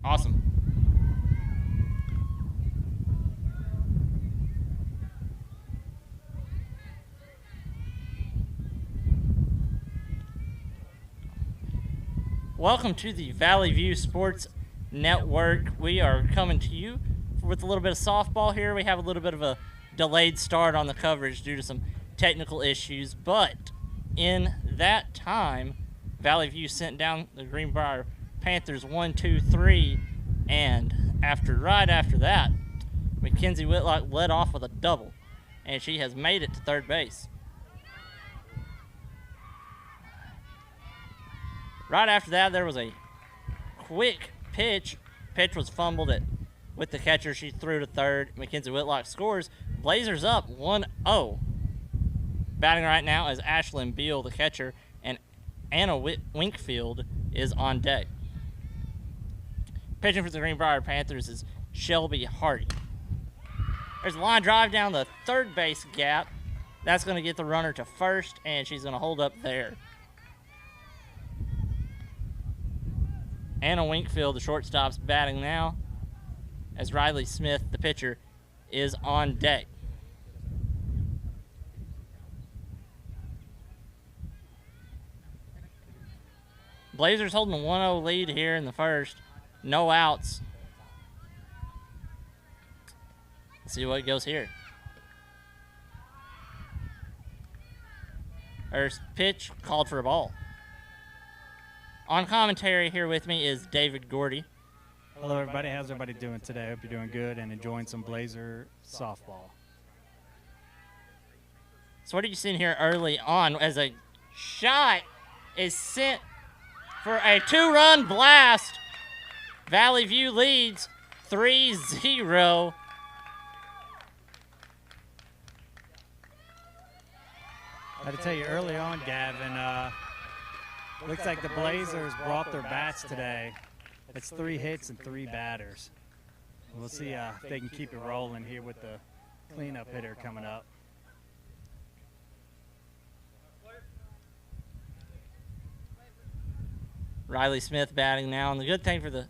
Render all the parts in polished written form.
Awesome. Welcome to the Valley View Sports Network. We are coming to you with a little bit of softball here. We have a little bit of a delayed start on the coverage due to some technical issues, but in that time, Valley View sent down the Greenbrier Panthers 1-2-3, and right after that, Mackenzie Whitlock led off with a double, and she has made it to third base. Right after that, there was a quick pitch. Pitch was fumbled with the catcher. She threw to third. Mackenzie Whitlock scores. Blazers up 1-0. Batting right now is Ashlyn Beal, the catcher, and Anna Winkfield is on deck. Pitching for the Greenbrier Panthers is Shelby Hardy. There's a line drive down the third base gap. That's going to get the runner to first, and she's going to hold up there. Anna Winkfield, the shortstop's batting now, as Riley Smith, the pitcher, is on deck. Blazers holding a 1-0 lead here in the first. No outs. Let's see what goes here. First pitch called for a ball. On commentary here with me is David Gordy. Hello, everybody. How's everybody doing today? I hope you're doing good and enjoying some Blazer softball. So what are you seeing here early on as a shot is sent for a 2-run blast? Valley View leads 3-0. I had to tell you early on, Gavin, looks like the Blazers brought their bats today. It's 3 hits and 3 batters. We'll see if they can keep it rolling here with the cleanup hitter coming up. Riley Smith batting now, and the good thing for the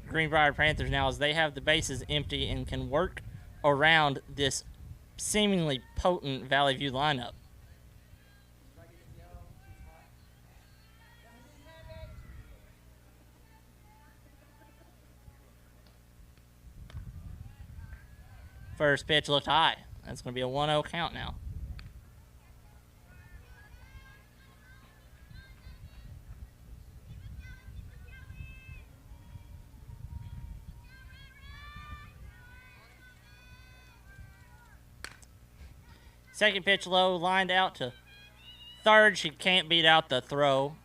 Greenbrier Panthers now is they have the bases empty and can work around this seemingly potent Valley View lineup. First pitch looked high. That's going to be a 1-0 count now. Second pitch low, lined out to third. She can't beat out the throw.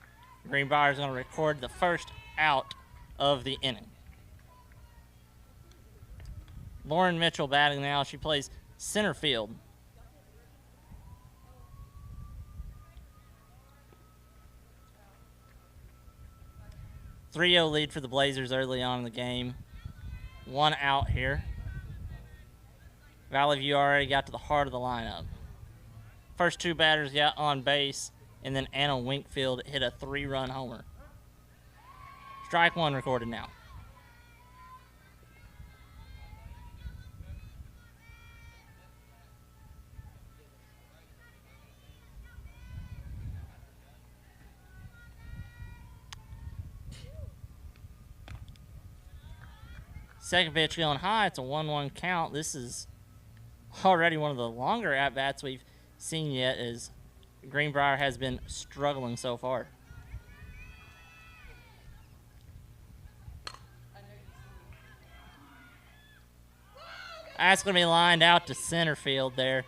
Greenbrier's going to record the first out of the inning. Lauren Mitchell batting now. She plays center field. Three-0 lead for the Blazers early on in the game. 1 out here. Valley View already got to the heart of the lineup. First 2 batters got on base, and then Anna Winkfield hit a 3-run homer. Strike 1 recorded now. Second pitch going high. It's a 1-1 count. This is already one of the longer at-bats we've seen yet, as Greenbrier has been struggling so far. That's going to be lined out to center field there.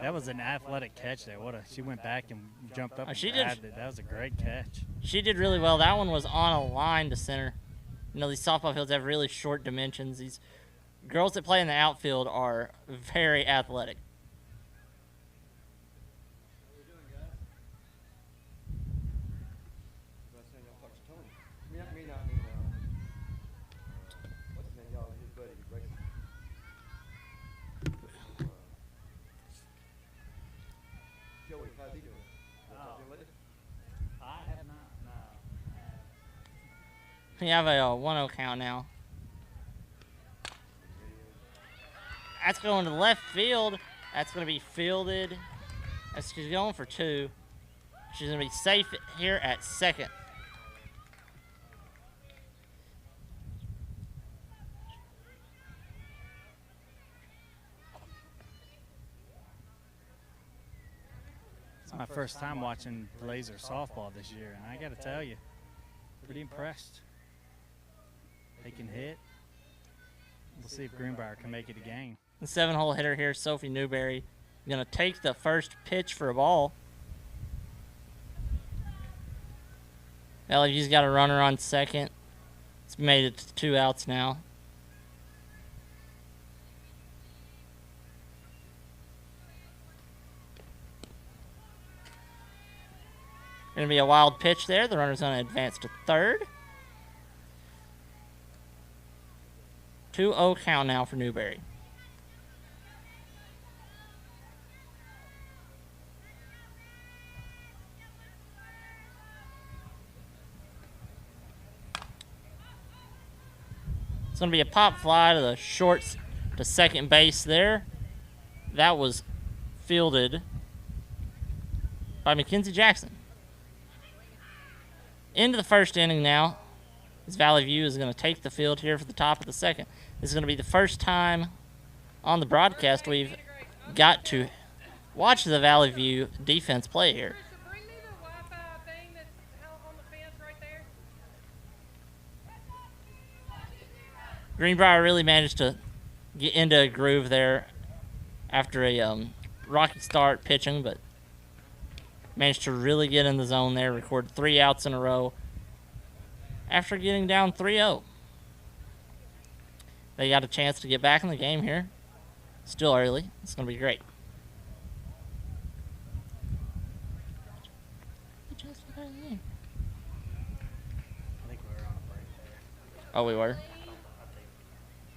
That was an athletic catch there. She went back and jumped up and she grabbed it. That was a great catch. She did really well. That one was on a line to center. You know, these softball fields have really short dimensions. These girls that play in the outfield are very athletic. We have a 1-0 count now. That's going to left field. That's going to be fielded. She's going for 2. She's going to be safe here at second. It's my first time watching Blazer softball this year, and I got to tell you, pretty impressed. They can hit. We'll see if Greenbrier can make it a game. The 7-hole hitter here, Sophie Newberry, going to take the first pitch for a ball. LAU's got a runner on second. It's made it to 2 outs now. Going to be a wild pitch there. The runner's going to advance to third. 2-0 count now for Newberry. It's going to be a pop fly to the shorts to second base there. That was fielded by Mackenzie Jackson. Into the first inning now. As Valley View is going to take the field here for the top of the second. This is going to be the first time on the broadcast we've got to watch the Valley View defense play here. Greenbrier really managed to get into a groove there after a rocky start pitching, but managed to really get in the zone there, record 3 outs in a row after getting down 3-0. They got a chance to get back in the game here. Still early. It's going to be great. I think we were on a break there. Oh, we were?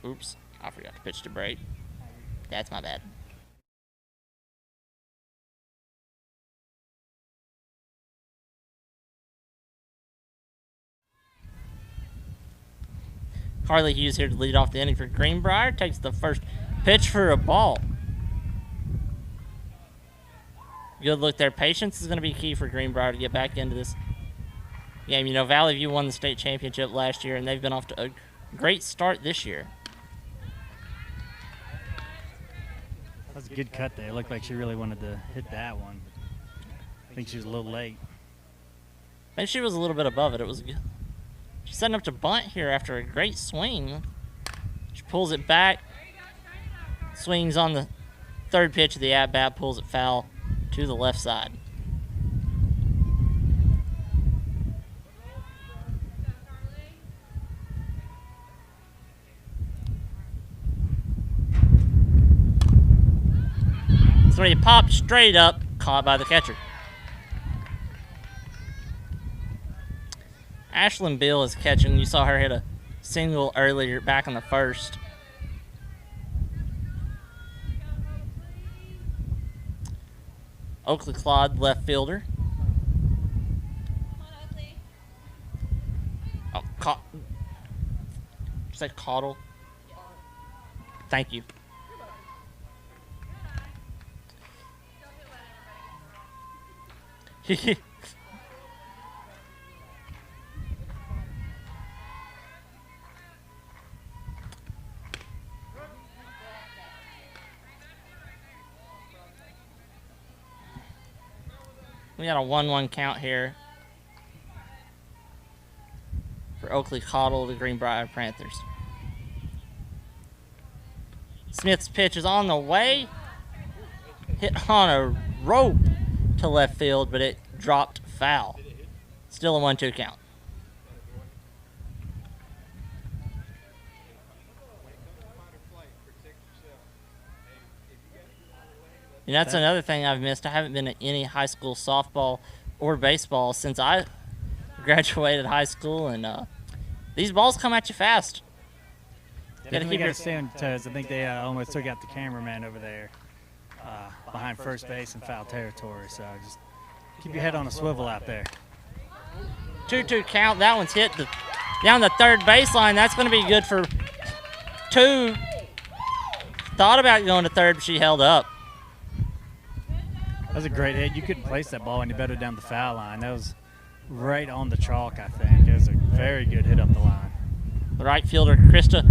Oops. I forgot to pitch to break. That's my bad. Carly Hughes here to lead off the inning for Greenbrier. Takes the first pitch for a ball. Good look there. Patience is going to be key for Greenbrier to get back into this game. You know, Valley View won the state championship last year, and they've been off to a great start this year. That was a good cut there. It looked like she really wanted to hit that one. I think she was a little late. Maybe she was a little bit above it. It was good. She's setting up to bunt here after a great swing. She pulls it back. Swings on the third pitch of the at-bat. Pulls it foul to the left side. So he popped straight up, caught by the catcher. Ashlyn Bill is catching. You saw her hit a single earlier back in the first. Oakley Claude, left fielder. Oh, did you say Caudle? Thank you. We got a 1-1 count here for Oakley Caudle, the Greenbrier Panthers. Smith's pitch is on the way. Hit on a rope to left field, but it dropped foul. Still a 1-2 count. And that's another thing I've missed. I haven't been at any high school softball or baseball since I graduated high school, and these balls come at you fast. Definitely got to stay on toes. I think they almost took out the cameraman over there behind first base in foul territory. So just keep your head on a swivel out there. 2-2 count. That one's hit to down the third baseline. That's going to be good for 2. Thought about going to third, but she held up. That was a great hit. You couldn't place that ball any better down the foul line. That was right on the chalk, I think. It was a very good hit up the line. The right fielder, Krista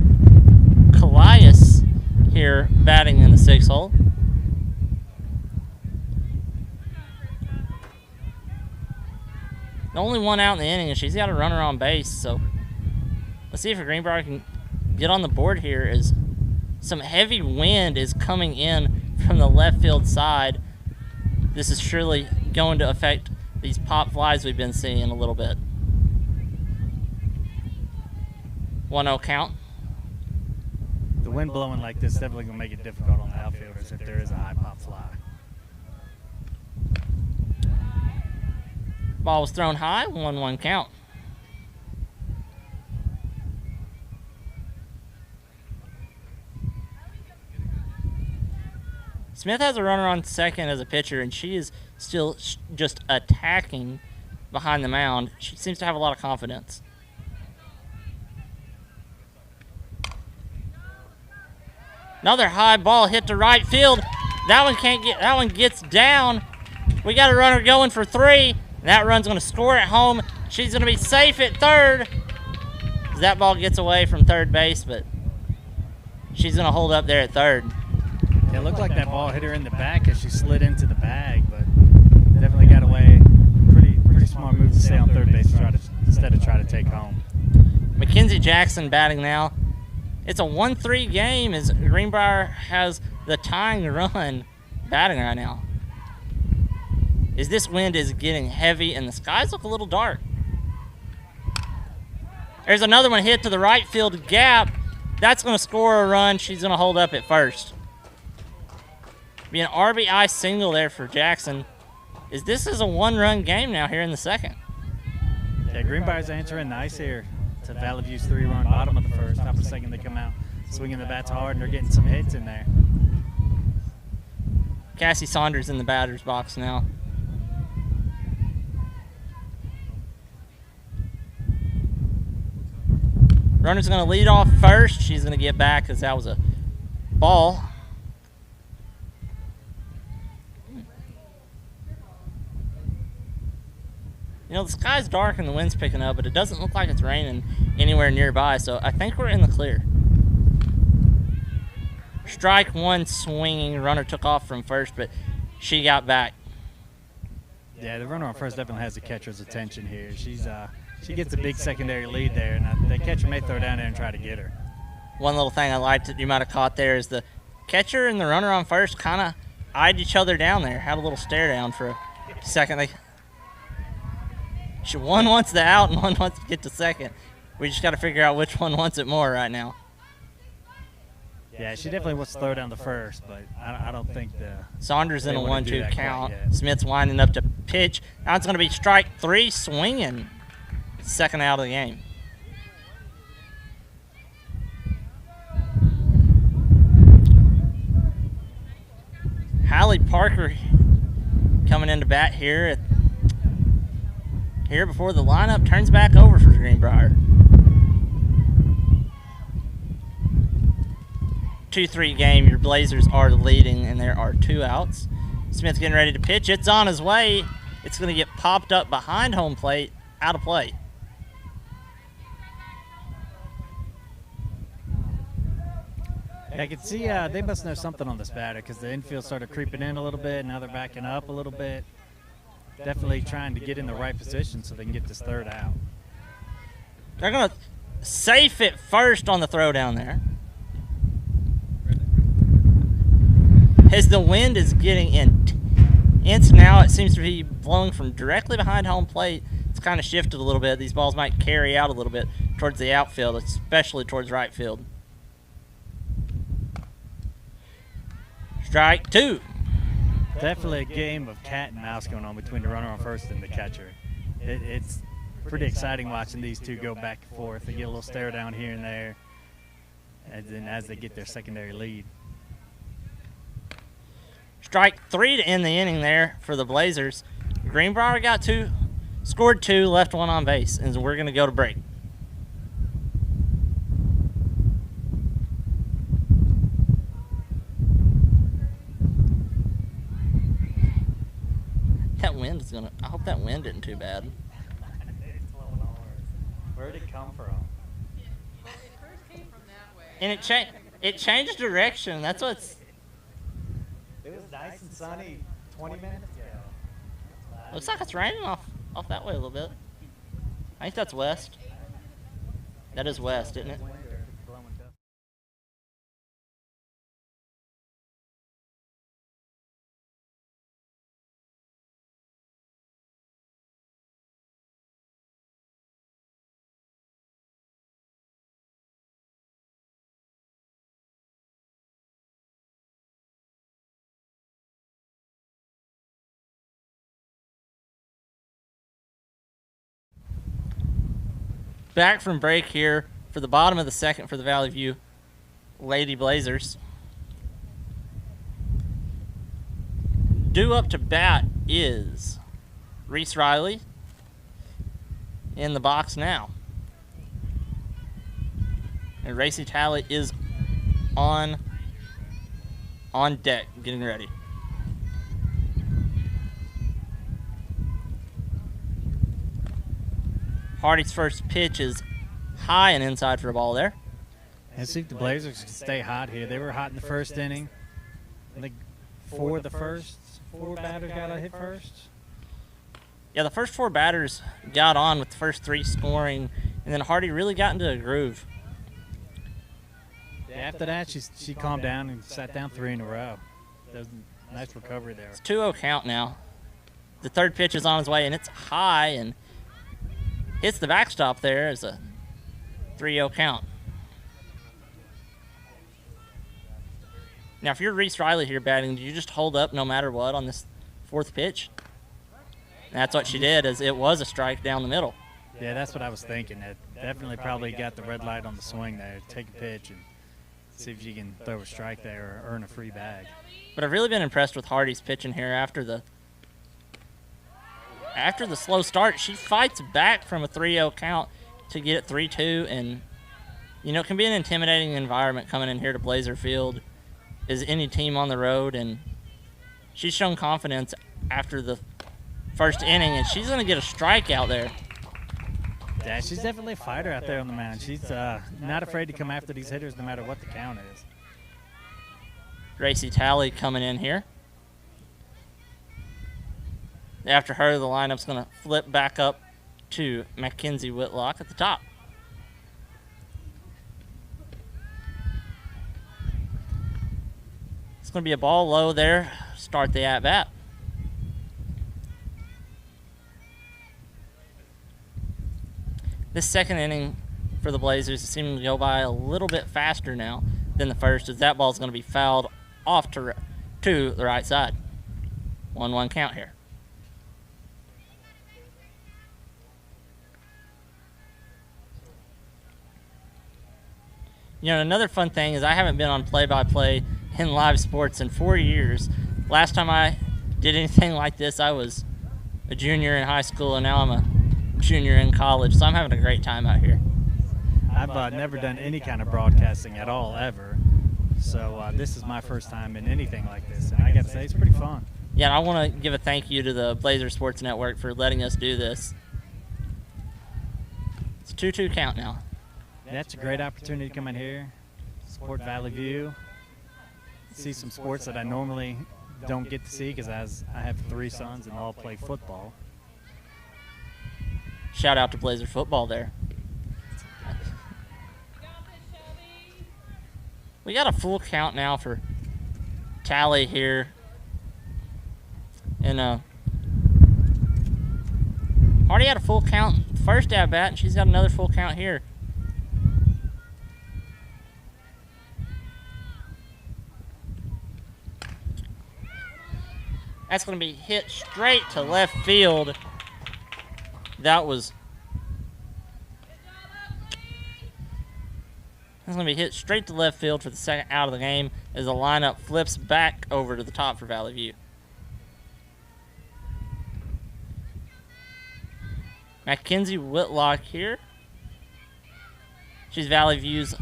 Kalias, here batting in the 6th hole. The only one out in the inning, and she's got a runner on base, so let's see if Greenbrier can get on the board here as some heavy wind is coming in from the left field side. This is surely going to affect these pop flies we've been seeing a little bit. 1-0 count. The wind blowing like this definitely going to make it difficult on the outfielders if there is a high pop fly. Ball was thrown high, 1-1 count. Smith has a runner on second as a pitcher, and she is still just attacking behind the mound. She seems to have a lot of confidence. Another high ball hit to right field. That one can't get. That one gets down. We got a runner going for 3. And that run's going to score at home. She's going to be safe at third. That ball gets away from third base, but she's going to hold up there at third. It looked like that ball hit her in the back as she slid into the bag, but definitely got away. Pretty smart move to stay on third base instead of try to take home. Mackenzie Jackson batting now. It's a 1-3 game as Greenbrier has the tying run batting right now. As this wind is getting heavy and the skies look a little dark. There's another one hit to the right field gap. That's going to score a run. She's going to hold up at first. Be an RBI single there for Jackson. This is a 1-run game now here in the second. Yeah, Greenbrier's answering nice here to Valley View's 3-run bottom of the first. Top of the second, they come out swinging the bats hard, and they're getting some hits in there. Cassie Saunders in the batter's box now. Runner's going to lead off first. She's going to get back because that was a ball. You know, the sky's dark and the wind's picking up, but it doesn't look like it's raining anywhere nearby, so I think we're in the clear. Strike 1 swinging. Runner took off from first, but she got back. Yeah, the runner on first definitely has the catcher's attention here. She gets a big secondary lead there, and the catcher may throw down there and try to get her. One little thing I liked that you might have caught there is the catcher and the runner on first kind of eyed each other down there, had a little stare down for a second. One wants the out and one wants to get to second. We just got to figure out which one wants it more right now. Yeah, she definitely wants to throw down the first, but I don't think the... Saunders in a 1-2 count. Smith's winding up to pitch. Now it's going to be strike 3 swinging. Second out of the game. Hallie Parker coming into bat here before the lineup turns back over for Greenbrier. 2-3 game. Your Blazers are leading, and there are 2 outs. Smith getting ready to pitch. It's on his way. It's going to get popped up behind home plate, out of play. I can see they must know something on this batter because the infield started creeping in a little bit. Now they're backing up a little bit. Definitely trying to get in the right position so they can get this third out. They're going to safe it first on the throw down there. As the wind is getting intense now, it seems to be blowing from directly behind home plate. It's kind of shifted a little bit. These balls might carry out a little bit towards the outfield, especially towards right field. Strike 2. Definitely a game of cat and mouse going on between the runner on first and the catcher. It's pretty exciting watching these two go back and forth. They get a little stare down here and there, and then as they get their secondary lead. Strike 3 to end the inning there for the Blazers. Greenbrier got 2, scored 2, left 1 on base, and we're going to go to break. is gonna. I hope that wind isn't too bad. It's blowing all over. Where'd it come from? Well, it first came from that way. And it changed direction. That's what's. It was nice and sunny 20 minutes ago. Looks like it's raining off that way a little bit. I think that's west. That is west, isn't it? Back from break here for the bottom of the second for the Valley View Lady Blazers. Due up to bat is Reese Riley in the box now. And Racy Talley is on deck, getting ready. Hardy's first pitch is high and inside for a ball there. And see if the Blazers can stay hot here. They were hot in the first inning. I think four batters got a hit first. Yeah, the first 4 batters got on with the first 3 scoring, and then Hardy really got into a groove. After that, she calmed down and sat down 3 in a row. That was a nice recovery there. It's 2-0 count now. The third pitch is on his way, and it's high and hits the backstop there as a 3-0 count. Now, if you're Reese Riley here batting, do you just hold up no matter what on this 4th pitch? And that's what she did, as it was a strike down the middle. Yeah, that's what I was thinking. It definitely probably got the red light on the swing there. Take a pitch and see if you can throw a strike there or earn a free bag. But I've really been impressed with Hardy's pitching here after the slow start. She fights back from a 3-0 count to get it 3-2, and it can be an intimidating environment coming in here to Blazer Field as any team on the road, and she's shown confidence after the first inning, and she's going to get a strikeout there. Yeah, she's definitely a fighter out there on the mound. She's not afraid to come after these hitters no matter what the count is. Racy Talley coming in here. After her, the lineup's going to flip back up to Mackenzie Whitlock at the top. It's going to be a ball low there. Start the at-bat. This second inning for the Blazers is seeming to go by a little bit faster now than the first, as that ball's going to be fouled off to the right side. 1-1 count here. Another fun thing is I haven't been on play-by-play in live sports in 4 years. Last time I did anything like this, I was a junior in high school, and now I'm a junior in college, so I'm having a great time out here. I've never done any kind of broadcasting at all, ever. So this is my first time in anything like this, and I got to say, it's pretty fun. Yeah, and I want to give a thank you to the Blazer Sports Network for letting us do this. It's 2-2 count now. That's a great opportunity to come in here, support Valley View, see some sports that I normally don't get to see because I have 3 sons and all play football. Shout out to Blazer football there. We got a full count now for Talley here. And Hardy had a full count first at bat, and she's got another full count here. That's going to be hit straight to left field. That's going to be hit straight to left field for the second out of the game as the lineup flips back over to the top for Valley View. Mackenzie Whitlock here. She's Valley View's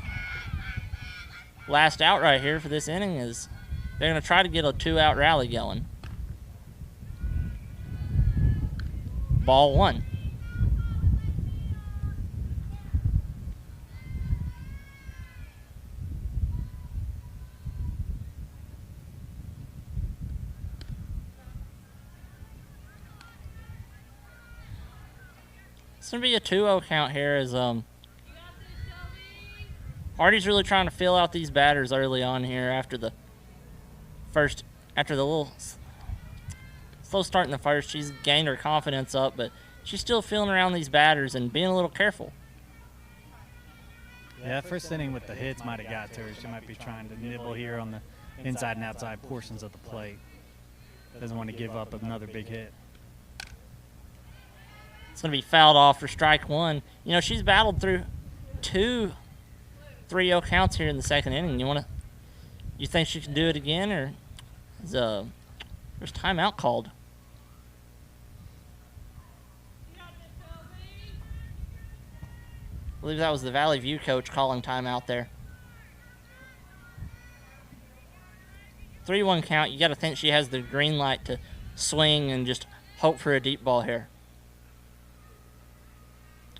last out right here for this inning, as they're going to try to get a 2-out rally going. Ball 1. It's going to be a 2-0 count here as Hardy's really trying to fill out these batters early on here after the little slow start in the first. She's gained her confidence up, but she's still feeling around these batters and being a little careful. Yeah, first inning with the hits might have got to her. She might be trying to nibble here on the inside and outside portions of the plate. Doesn't want to give up another big hit. It's going to be fouled off for strike 1. You know, she's battled through 2 3-0 counts here in the second inning. You think she can do it again, or there's timeout called? I believe that was the Valley View coach calling timeout there. 3-1 count. You got to think she has the green light to swing and just hope for a deep ball here.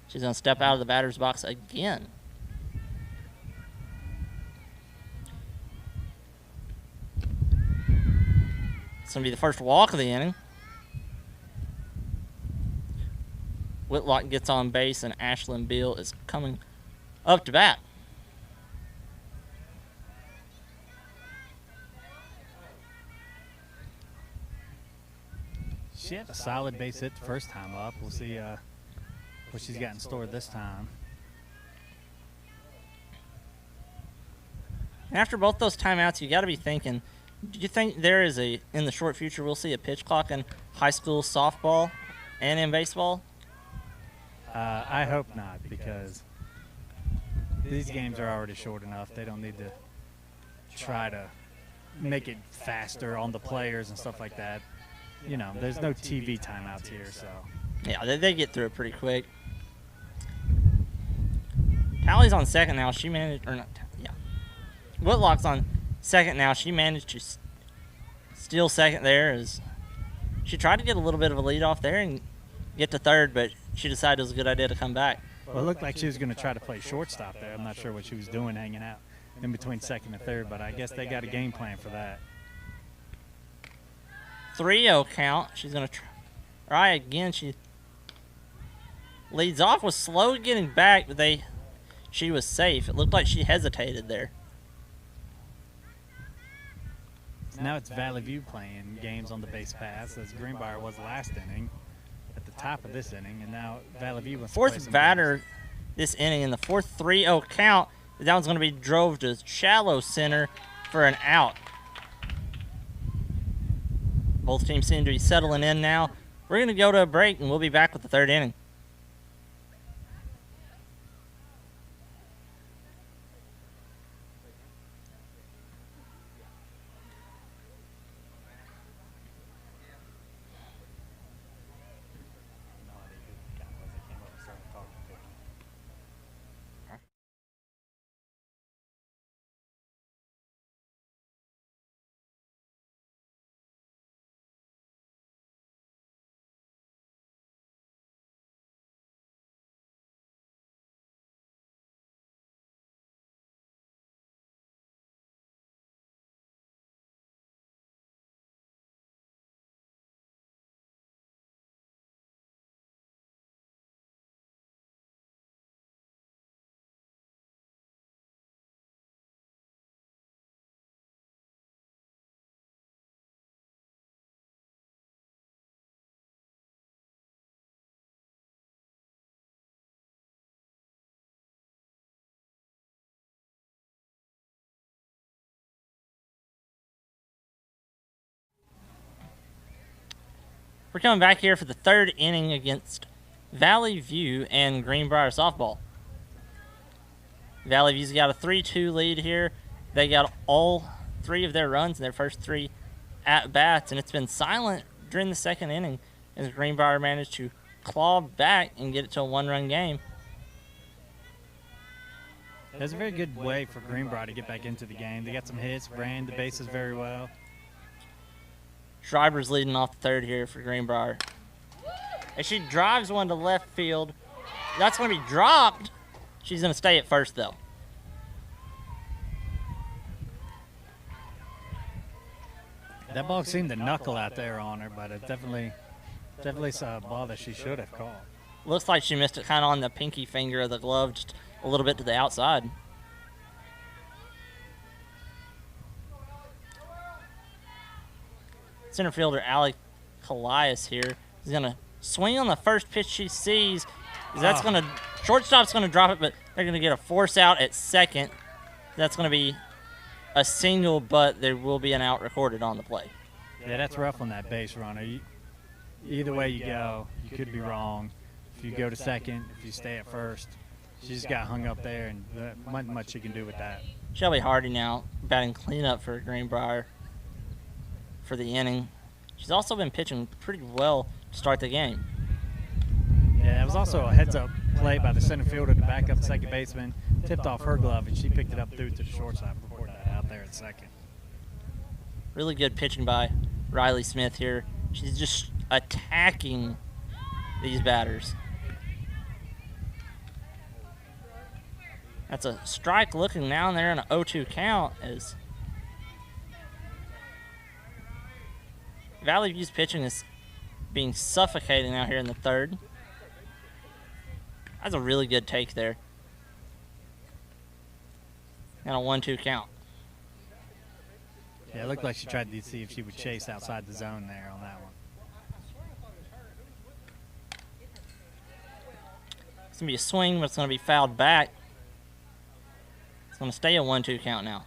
She's going to step out of the batter's box again. It's going to be the first walk of the inning. Whitlock gets on base, and Ashlyn Beal is coming up to bat. She had a solid base hit the first time up. We'll see what she's got in store this time. After both those timeouts, you got to be thinking, do you think there is in the short future, we'll see a pitch clock in high school softball and in baseball? I hope not, because these games are already short enough. They don't need to try to make it faster on the players and stuff like that. You know, there's no TV timeouts here, so. Yeah, they get through it pretty quick. Tally's on second now. She managed, or not, yeah. Whitlock's on second now. She managed to steal second there as she tried to get a little bit of a lead off there and get to third, but she decided it was a good idea to come back. Well, it looked like she was going to try to play shortstop there. I'm not sure what she was doing hanging out in between second and third, but I guess they got a game plan for that. 3-0 count. She's going to try again. She leads off, was slow getting back, but she was safe. It looked like she hesitated there. Now it's Valley View playing games on the base paths, as Greenbrier was last inning at the top of this inning, and now Valley View wants to play Fourth some batter games. this inning in the fourth 3-0 count. That one's going to be drove to shallow center for an out. Both teams seem to be settling in now. We're going to go to a break, and we'll be back with the third inning. We're coming back here for the third inning against Valley View and Greenbrier softball. Valley View's got a 3-2 lead here. They got all 3 of their runs in their first 3 at-bats, and it's been silent during the second inning as Greenbrier managed to claw back and get it to a 1-run game. That's a very good way for Greenbrier to get back into the game. They got some hits, ran the bases very well. Schreiber's leading off the third here for Greenbrier. As she drives one to left field. That's going to be dropped. She's going to stay at first, though. That ball seemed to knuckle out there on her, but it definitely a ball that she should have caught. Looks like she missed it kind of on the pinky finger of the glove, just a little bit to the outside. Center fielder Allie Callias here is going to swing on the first pitch she sees. That's going to, shortstop's going to drop it, but they're going to get a force out at second. That's going to be a single, but there will be an out recorded on the play. Yeah, that's rough on that base runner. Either way you go, you could be wrong. If you go to second, if you stay at first, she just got hung up there, and not much she can do with that. Shelby Hardy now batting cleanup for Greenbrier for the inning. She's also been pitching pretty well to start the game. Yeah, it was also a heads-up play by the center fielder to back up second baseman. Tipped off her glove, and she picked it up through to the shortstop, reported that out there at second. Really good pitching by Riley Smith here. She's just attacking these batters. That's a strike looking down there in an 0-2 count as Valley View's pitching is being suffocating out here in the third. That's a really good take there. And a 1-2 count. Yeah, it looked like she tried to see if she would chase outside the zone there on that one. It's going to be a swing, but it's going to be fouled back. It's going to stay a 1-2 count now.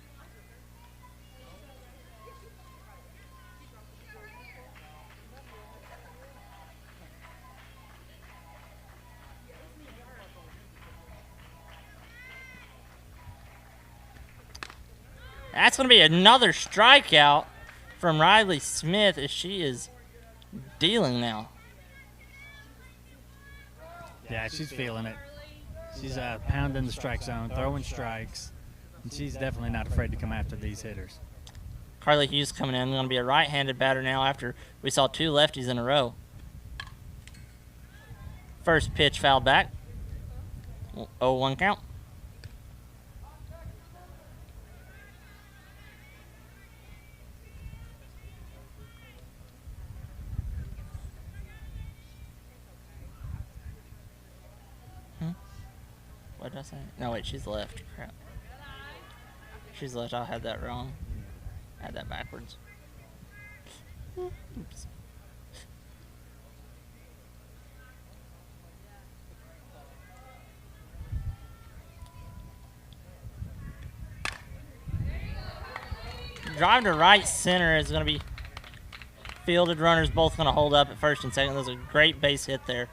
That's going to be another strikeout from Riley Smith as she is dealing now. Yeah, she's feeling it. She's pounding the strike zone, throwing strikes, and she's definitely not afraid to come after these hitters. Carly Hughes coming in, going to be a right-handed batter now after we saw two lefties in a row. First pitch fouled back. 0-1 count. What did I say? No, wait, she's left. Crap. She's left. I had that wrong. I had that backwards. Oops. Drive to right center is going to be fielded. Runners both going to hold up at first and second. That was a great base hit there.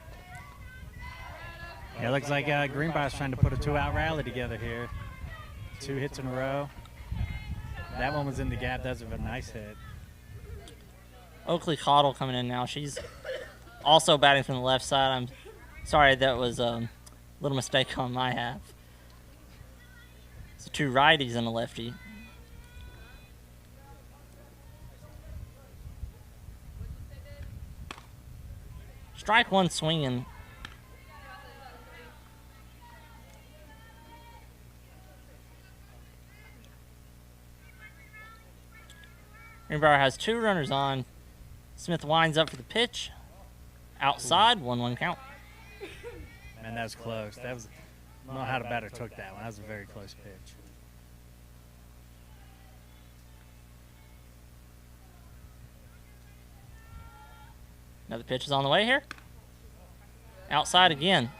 Yeah, it looks like Greenbrier's trying to put a two-out rally together here. 2 hits in a row. That one was in the gap. That was a nice hit. Oakley Cottle coming in now. She's also batting from the left side. I'm sorry, that was a little mistake on my half. So 2 righties and a lefty. Strike 1 swinging. Greenbrier has 2 runners on. Smith winds up for the pitch. Outside, 1-1 count. Man, that was close. That was, I don't know how the batter took that one. That was a very close pitch. Another pitch is on the way here. Outside again.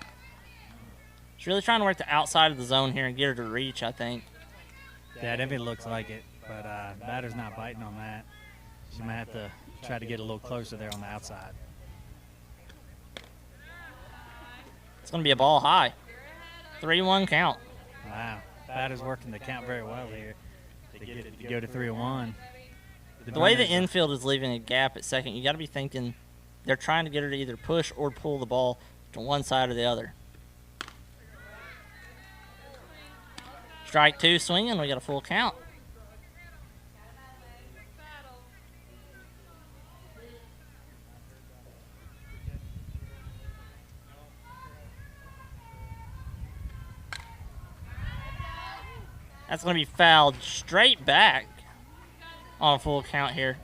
She's really trying to work the outside of the zone here and get her to reach, I think. Yeah, it definitely looks like it, but batter's not biting on that. She might have to try to get a little closer there on the outside. It's going to be a ball high. 3-1 count. Wow, batter's working the count very well here to get it to go to 3-1. The way the infield is leaving a gap at second, you got to be thinking they're trying to get her to either push or pull the ball to one side or the other. Strike 2 swinging. We got a full count. That's going to be fouled straight back on a full count here.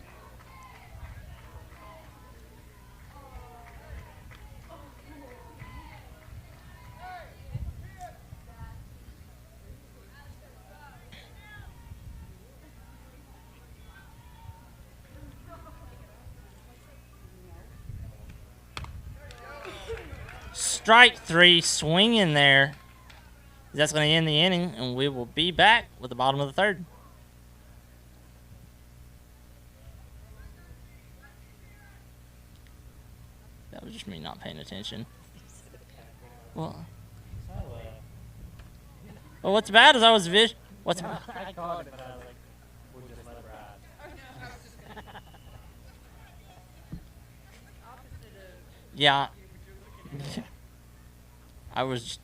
Strike 3, swing in there. That's going to end the inning, and we will be back with the bottom of the third. That was just me not paying attention. Well, what's bad is I was what's I called it, but I was like, we'll just let it ride. Oh, no, I was just opposite of yeah. what you're looking at. I was just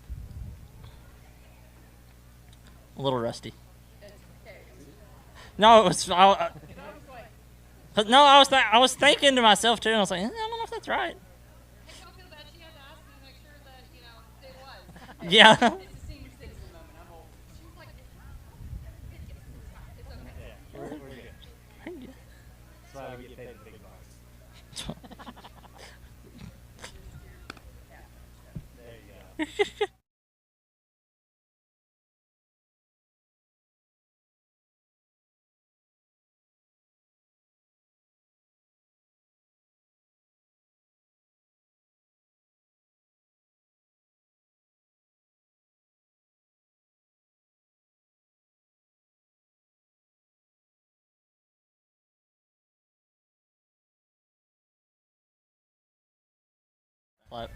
a little rusty. It's okay. No, it was. I was like, No, I was thinking to myself too, and I was like, I don't know if that's right. I don't feel bad. She had to ask me to make sure that, you know, it was. Yeah. It's a senior citizen moment. I'm old. She was like, it's okay. Yeah, we're good. That's why we get paid the big bucks. There you go. What?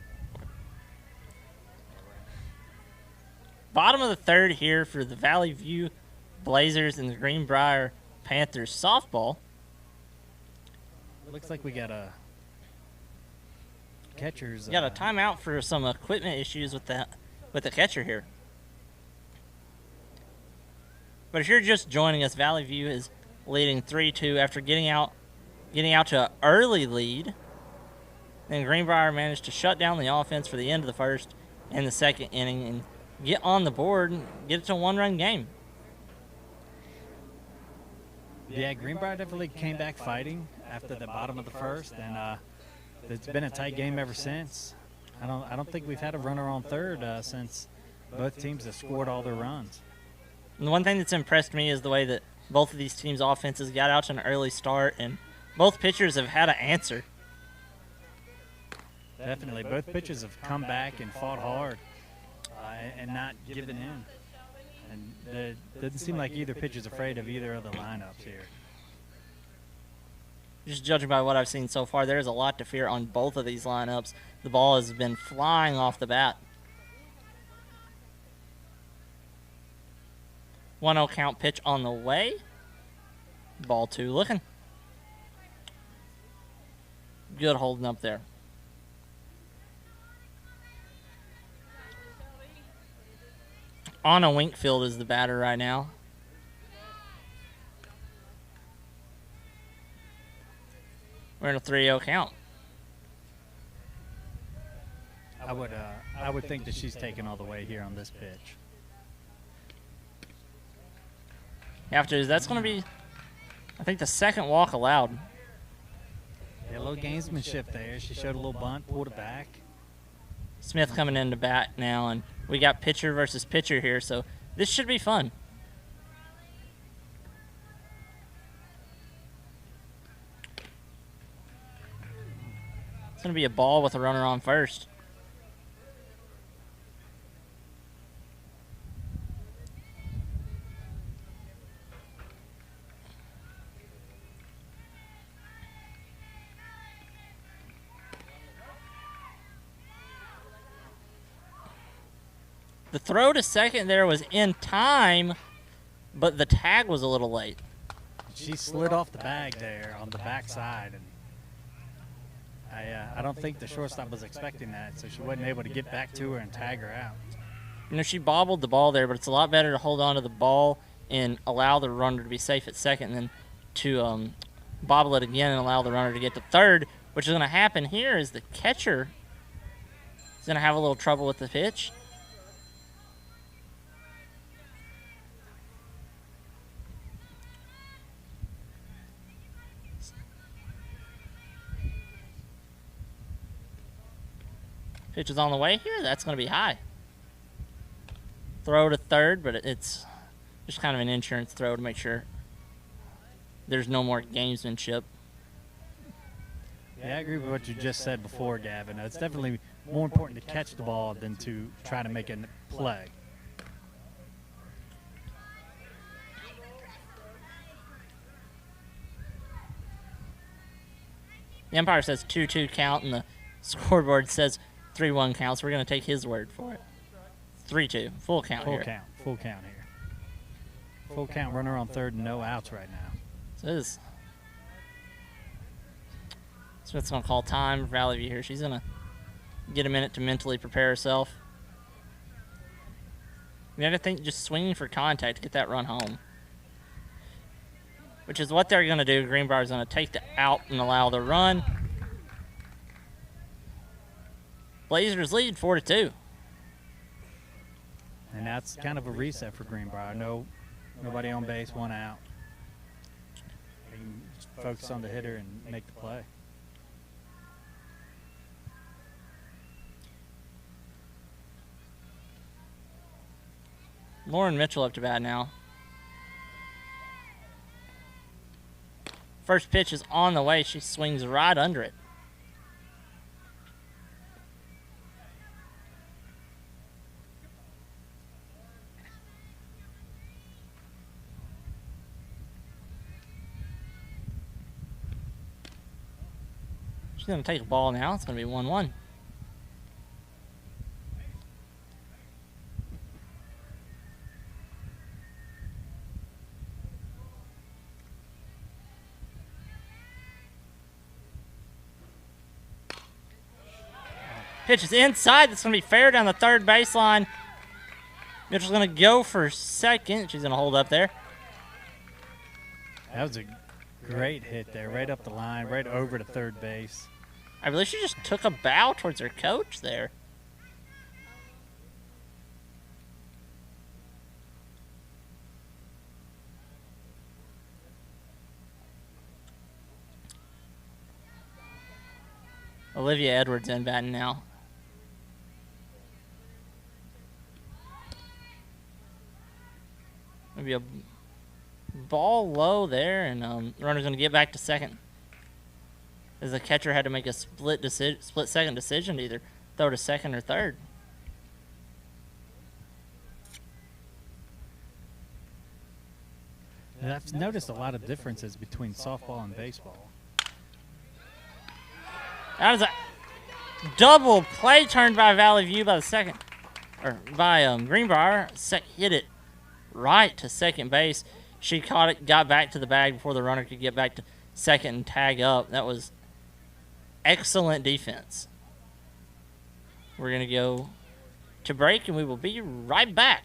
Bottom of the third here for the Valley View Blazers and the Greenbrier Panthers softball. Looks like we got a catcher's. Got a timeout for some equipment issues with the catcher here. But if you're just joining us, Valley View is leading 3-2 after getting out to an early lead. Then Greenbrier managed to shut down the offense for the end of the first and the second inning and get on the board and get it to a one-run game. Yeah, Greenbrier definitely came back fighting after the bottom of the first, and it's been a tight game ever since. I don't think we've had a runner on third since both teams have scored all their runs. And the one thing that's impressed me is the way that both of these teams' offenses got out to an early start, and both pitchers have had an answer. Definitely, both pitchers have come back and fought hard and not given in. And it doesn't seem like either pitcher's afraid of either of the lineups here. Just judging by what I've seen so far, there's a lot to fear on both of these lineups. The ball has been flying off the bat. 1-0 count pitch on the way. Ball 2 looking. Good holding up there. Anna Winkfield is the batter right now. We're in a 3-0 count. I would think that she's taken all the way here on this pitch. That's going to be, I think, the second walk allowed. Yeah, a little gamesmanship there. She showed a little bunt, pulled it back. Smith coming in to bat now, and we got pitcher versus pitcher here, so this should be fun. It's going to be a ball with a runner on first. The throw to second there was in time, but the tag was a little late. She slid off the bag there on the backside, and I don't think the shortstop was expecting that, so she wasn't able to get back to her and tag her out. You know, she bobbled the ball there, but it's a lot better to hold on to the ball and allow the runner to be safe at second than to bobble it again and allow the runner to get to third, which is going to happen here is the catcher is going to have a little trouble with the pitch. Pitch is on the way here. That's going to be high. Throw to third, but it's just kind of an insurance throw to make sure there's no more gamesmanship. Yeah, I agree with what you just said before, Gavin. It's definitely more important to catch the ball than to try to make a play. The umpire says 2-2 count, and the scoreboard says 3-1 count, so we're going to take his word for it. 3-2, full count here. Full count here. Full count, runner on third, and no outs right now. So it is. Smith's going to call time for Valley View here. She's going to get a minute to mentally prepare herself. You got to think just swinging for contact to get that run home, which is what they're going to do. Greenbrier's going to take the out and allow the run. Blazers lead 4-2. And that's kind of a reset for Greenbrier. Nobody on base, one out. They can just focus on the hitter and make the play. Lauren Mitchell up to bat now. First pitch is on the way. She swings right under it. She's going to take a ball now. It's going to be 1-1. Pitch is inside. That's going to be fair down the third baseline. Mitchell's going to go for second. She's going to hold up there. That was a great hit there, right up the line, right over to third base. I believe she just took a bow towards her coach there. Olivia Edwards in batting now. Maybe a ball low there, and the runner's going to get back to second. As the catcher had to make a split second decision to either throw to second or third. And I've noticed a lot of differences between softball and baseball. That was a double play turned by Valley View by the second, or by Greenbrier. Hit it right to second base. She caught it, got back to the bag before the runner could get back to second and tag up. That was excellent defense. We're going to go to break, and we will be right back.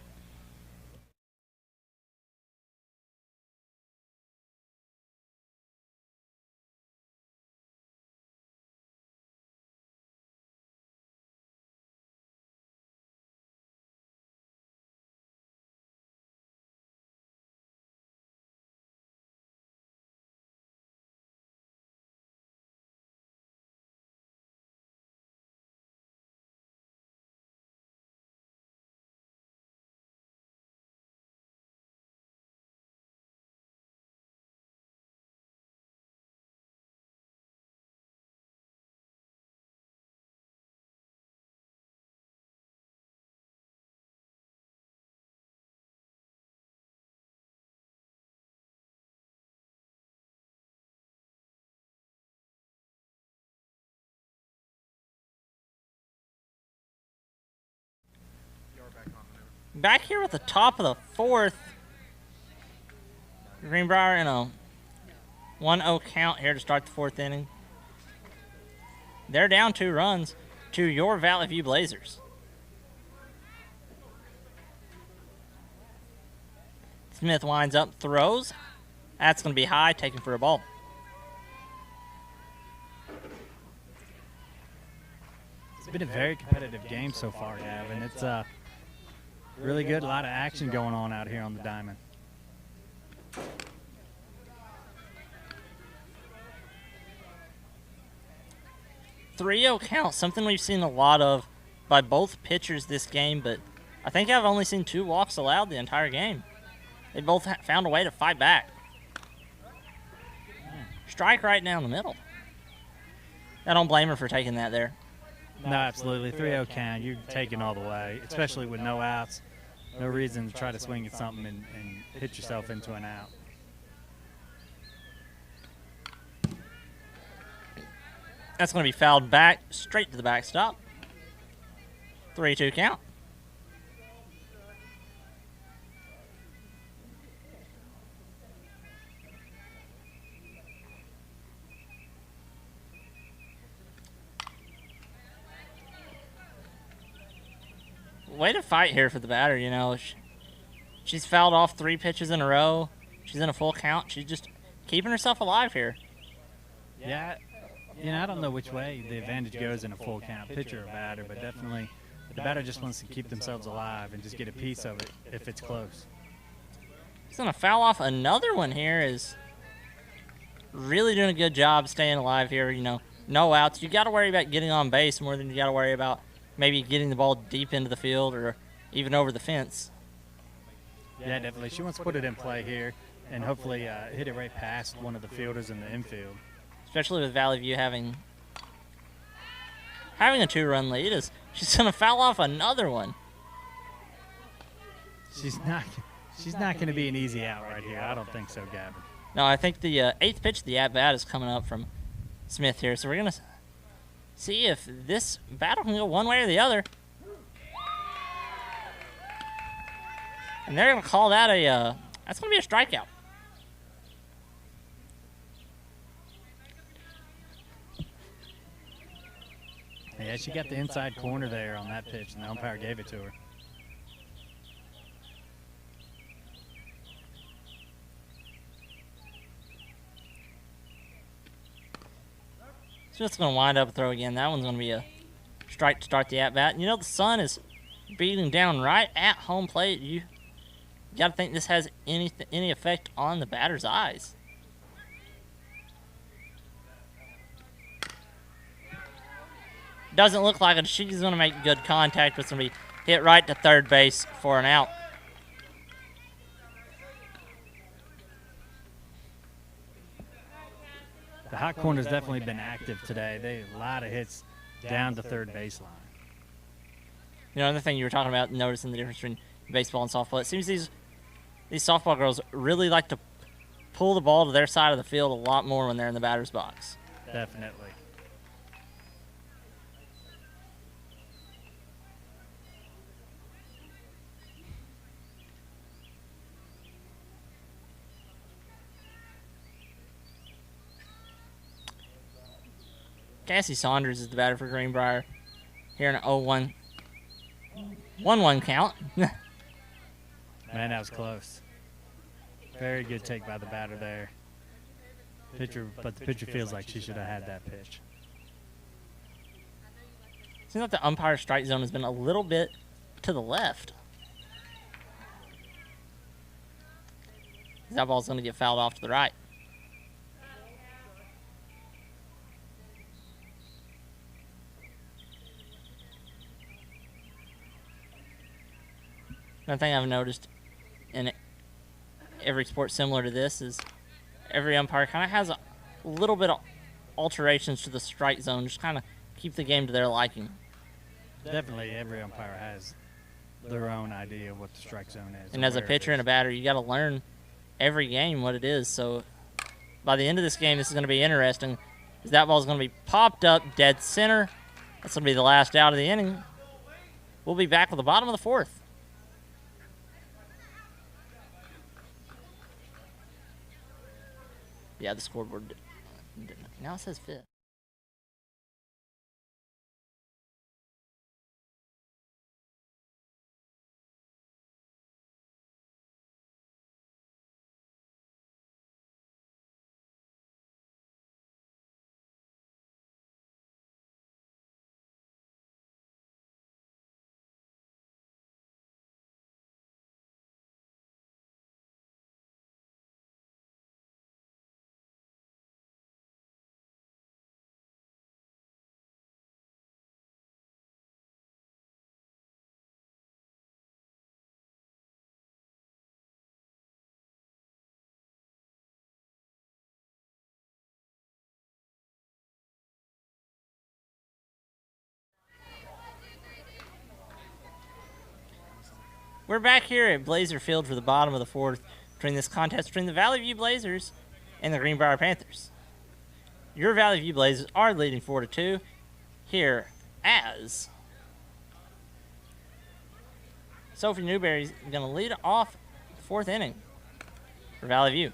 Back here at the top of the fourth. Greenbrier in a 1-0 count here to start the fourth inning. They're down 2 runs to your Valley View Blazers. Smith winds up, throws. That's going to be high, taken for a ball. It's been a very competitive game so far, Gavin. It's really good, a lot of action going on out here on the diamond. Three-0 count, something we've seen a lot of by both pitchers this game, but I think I've only seen 2 walks allowed the entire game. They both found a way to fight back. Strike right down the middle. I don't blame her for taking that there. No, absolutely. 3-0 count, you're taking all the way, especially with no outs. No reason to try to swing at something and hit yourself into an out. That's going to be fouled back, straight to the backstop. 3-2 count. Way to fight here for the batter, you know. She's fouled off 3 pitches in a row. She's in a full count. She's just keeping herself alive here. Yeah, you know, I don't know which way the advantage goes in a full count, pitcher or batter, but definitely the batter just wants to keep themselves alive and just get a piece of it if it's close. He's going to foul off another one here. Is really doing a good job staying alive here, you know. No outs. You got to worry about getting on base more than you got to worry about maybe getting the ball deep into the field or even over the fence. Yeah, definitely. She wants to put it in play here and hopefully hit it right past one of the fielders in the infield. Especially with Valley View having a 2-run lead. She's going to foul off another one. She's not going to be an easy out right here. I don't think so, Gavin. No, I think the 8th pitch of the at-bat is coming up from Smith here. So we're going to see if this battle can go one way or the other. And they're going to call that that's going to be a strikeout. Yeah, she got the inside corner there on that pitch, and the umpire gave it to her. Smith's going to wind up a throw again. That one's going to be a strike to start the at-bat. And you know, the sun is beating down right at home plate. You got to think this has any effect on the batter's eyes. Doesn't look like it. She's going to make good contact. It's going to be hit right to third base for an out. The hot corner's definitely been active today. They a lot of hits down to third baseline. You know, another thing you were talking about, noticing the difference between baseball and softball. It seems these softball girls really like to pull the ball to their side of the field a lot more when they're in the batter's box. Definitely. Cassie Saunders is the batter for Greenbrier here in an 0-1. 1-1 count. Man, that was close. Very good take by the batter there. But the pitcher feels like she should have had that pitch. Seems like the umpire strike zone has been a little bit to the left. That ball's going to get fouled off to the right. Another thing I've noticed in every sport similar to this is every umpire kind of has a little bit of alterations to the strike zone, just kind of keep the game to their liking. Definitely every umpire has their own idea of what the strike zone is. And as a pitcher and a batter, you got to learn every game what it is. So by the end of this game, this is going to be interesting. That ball's going to be popped up dead center. That's going to be the last out of the inning. We'll be back with the bottom of the 4th. Yeah, the scoreboard. Now it says 5th. We're back here at Blazer Field for the bottom of the fourth between this contest between the Valley View Blazers and the Greenbrier Panthers. Your Valley View Blazers are leading 4-2 here as Sophie Newberry's going to lead off the fourth inning for Valley View.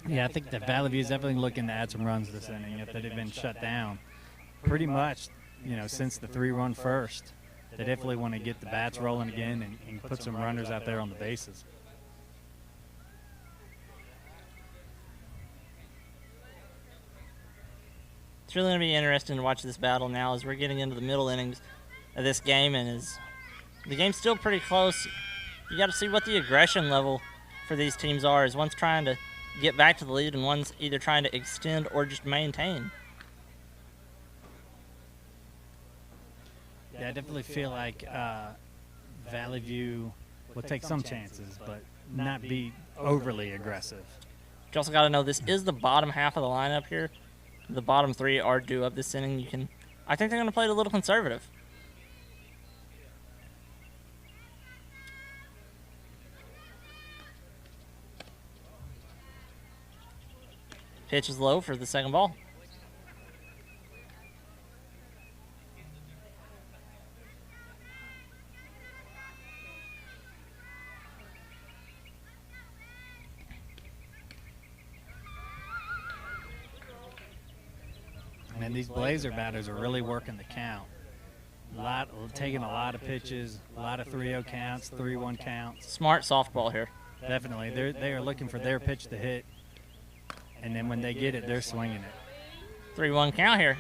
Yeah, I think that Valley View is definitely looking to add some runs this inning if they've been shut down. Pretty much, since the 3-run first, they definitely want to get the bats rolling again and put some runners out there on the bases. It's really going to be interesting to watch this battle now as we're getting into the middle innings of this game, and as the game's still pretty close, you got to see what the aggression level for these teams are, as one's trying to get back to the lead and one's either trying to extend or just maintain. Yeah, I definitely feel like Valley View will take some chances, but not be overly aggressive. You also got to know this is the bottom half of the lineup here. The bottom three are due up this inning. I think they're going to play it a little conservative. Pitch is low for the second ball. And these Blazer batters are really working the count. Taking a lot of pitches, a lot of 3-0 counts, 3-1 counts. Smart softball here. Definitely. They are looking for their pitch to hit, and then when they get it, they're swinging it. 3-1 count here.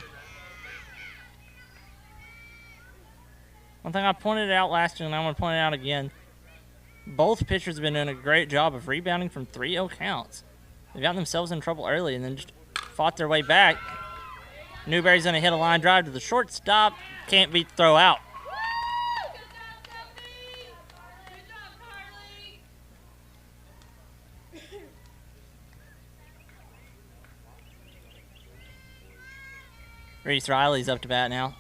One thing I pointed out last year, and I'm going to point it out again, both pitchers have been doing a great job of rebounding from 3-0 counts. They've gotten themselves in trouble early and then just fought their way back. Newberry's going to hit a line drive to the shortstop. Can't beat throw out. Reese Riley's up to bat now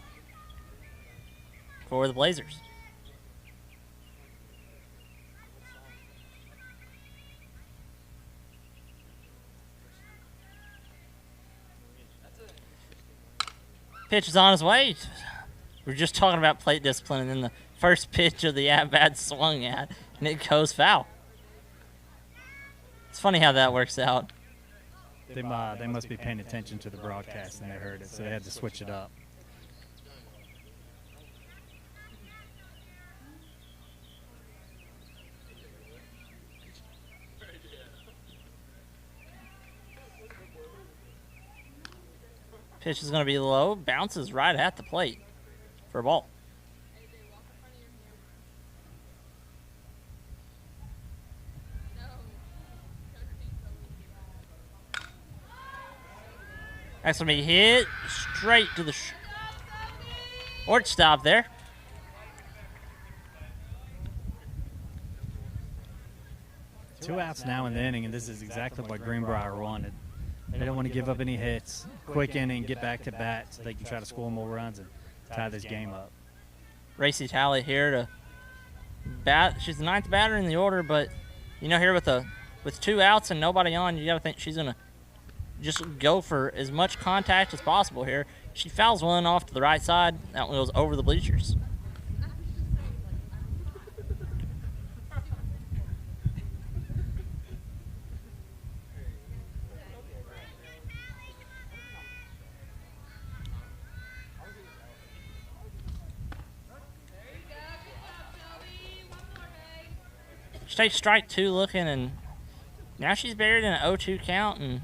for the Blazers. Pitch is on his way. We're just talking about plate discipline, and then the first pitch of the at-bat swung at, and it goes foul. It's funny how that works out. They must be paying attention to the broadcast, and they heard it, so they had to switch it up. Pitch is going to be low, bounces right at the plate for a ball. That's going to be hit straight to the shortstop there. Two outs now in the inning, and this is exactly what Greenbrier wanted. They don't want to give up any hits. Quick inning, get back to bat so they can try to score more runs and tie this game up. Racy Talley here to bat. She's the 9th batter in the order, but here with 2 outs and nobody on, you got to think she's going to just go for as much contact as possible here. She fouls one off to the right side. That one goes over the bleachers. She takes strike 2 looking, and now she's buried in an 0-2 count, and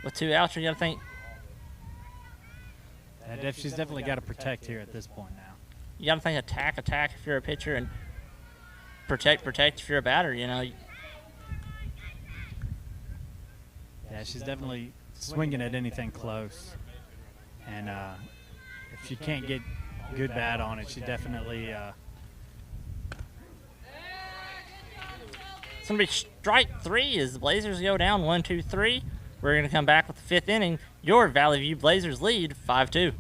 with 2 outs, you got to think. She's definitely got to protect here at this point now. You got to think attack if you're a pitcher, and protect if you're a batter, Yeah, she's definitely swinging at anything close. And if she can't get good bat on it, she definitely It's going to be strike 3 as the Blazers go down 1-2-3. We're going to come back with the 5th inning. Your Valley View Blazers lead 5-2.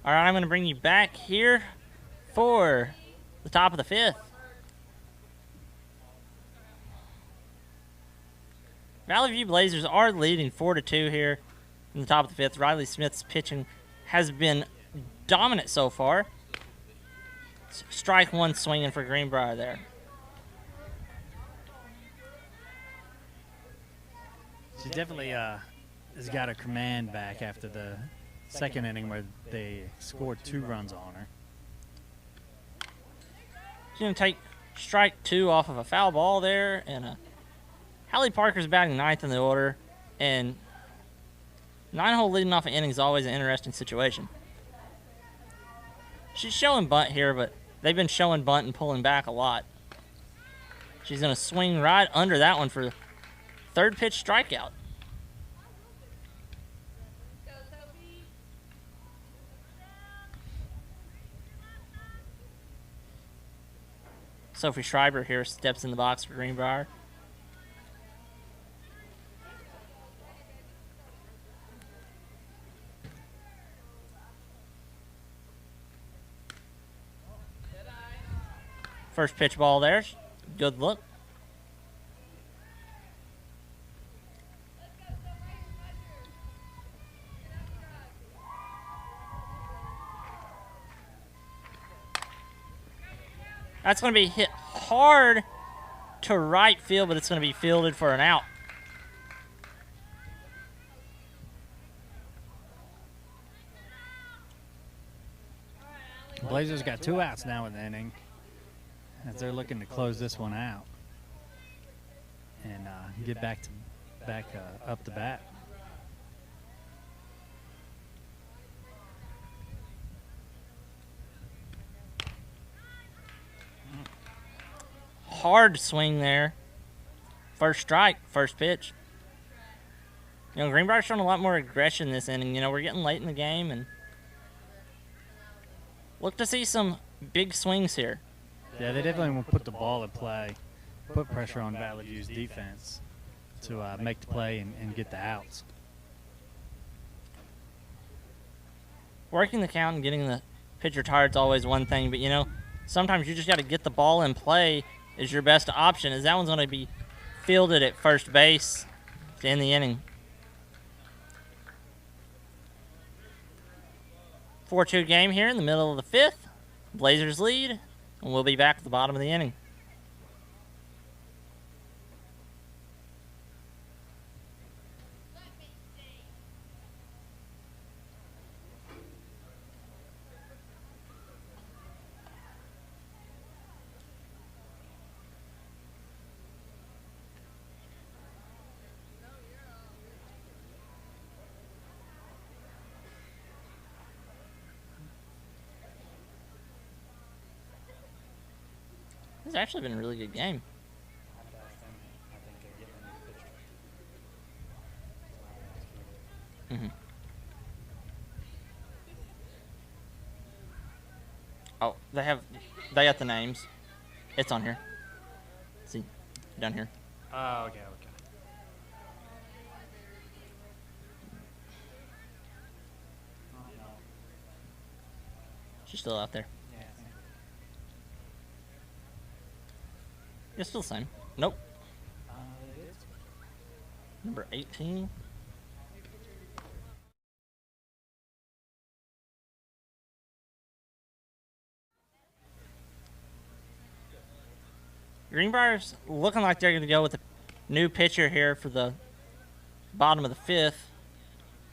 All right, I'm going to bring you back here for the top of the 5th. Valley View Blazers are leading 4-2 here in the top of the 5th. Riley Smith's pitching has been dominant so far. Strike 1 swinging for Greenbrier there. She definitely has got her command back after the second inning where they scored 2 runs on her. She's going to take strike 2 off of a foul ball there. And Hallie Parker's batting 9th in the order. And 9-hole leading off an inning is always an interesting situation. She's showing bunt here, but they've been showing bunt and pulling back a lot. She's going to swing right under that one for 3rd pitch strikeout. Sophie Schreiber here steps in the box for Greenbrier. First pitch ball there. Good look. That's going to be hit hard to right field, but it's going to be fielded for an out. The Blazers got 2 outs now in the inning as they're looking to close this one out and get back up the bat. Hard swing there. First strike, first pitch. You know, Greenbrier's showing a lot more aggression this inning. You know, we're getting late in the game and look to see some big swings here. Yeah, they definitely want to put the ball at play, put pressure on Valley View's defense to make the play and get the outs. Working the count and getting the pitcher tired is always one thing, but, you know, sometimes you just got to get the ball in play is your best option, as that one's going to be fielded at first base to end the inning. 4-2 game here in the middle of the 5th. Blazers lead, and we'll be back at the bottom of the inning. It's actually been a really good game. Mm-hmm. Oh, they got the names. It's on here. See, down here. Oh, okay. She's still out there. Yeah. It's still the same. Nope. It is. Number 18. Greenbrier's looking like they're going to go with a new pitcher here for the bottom of the 5th.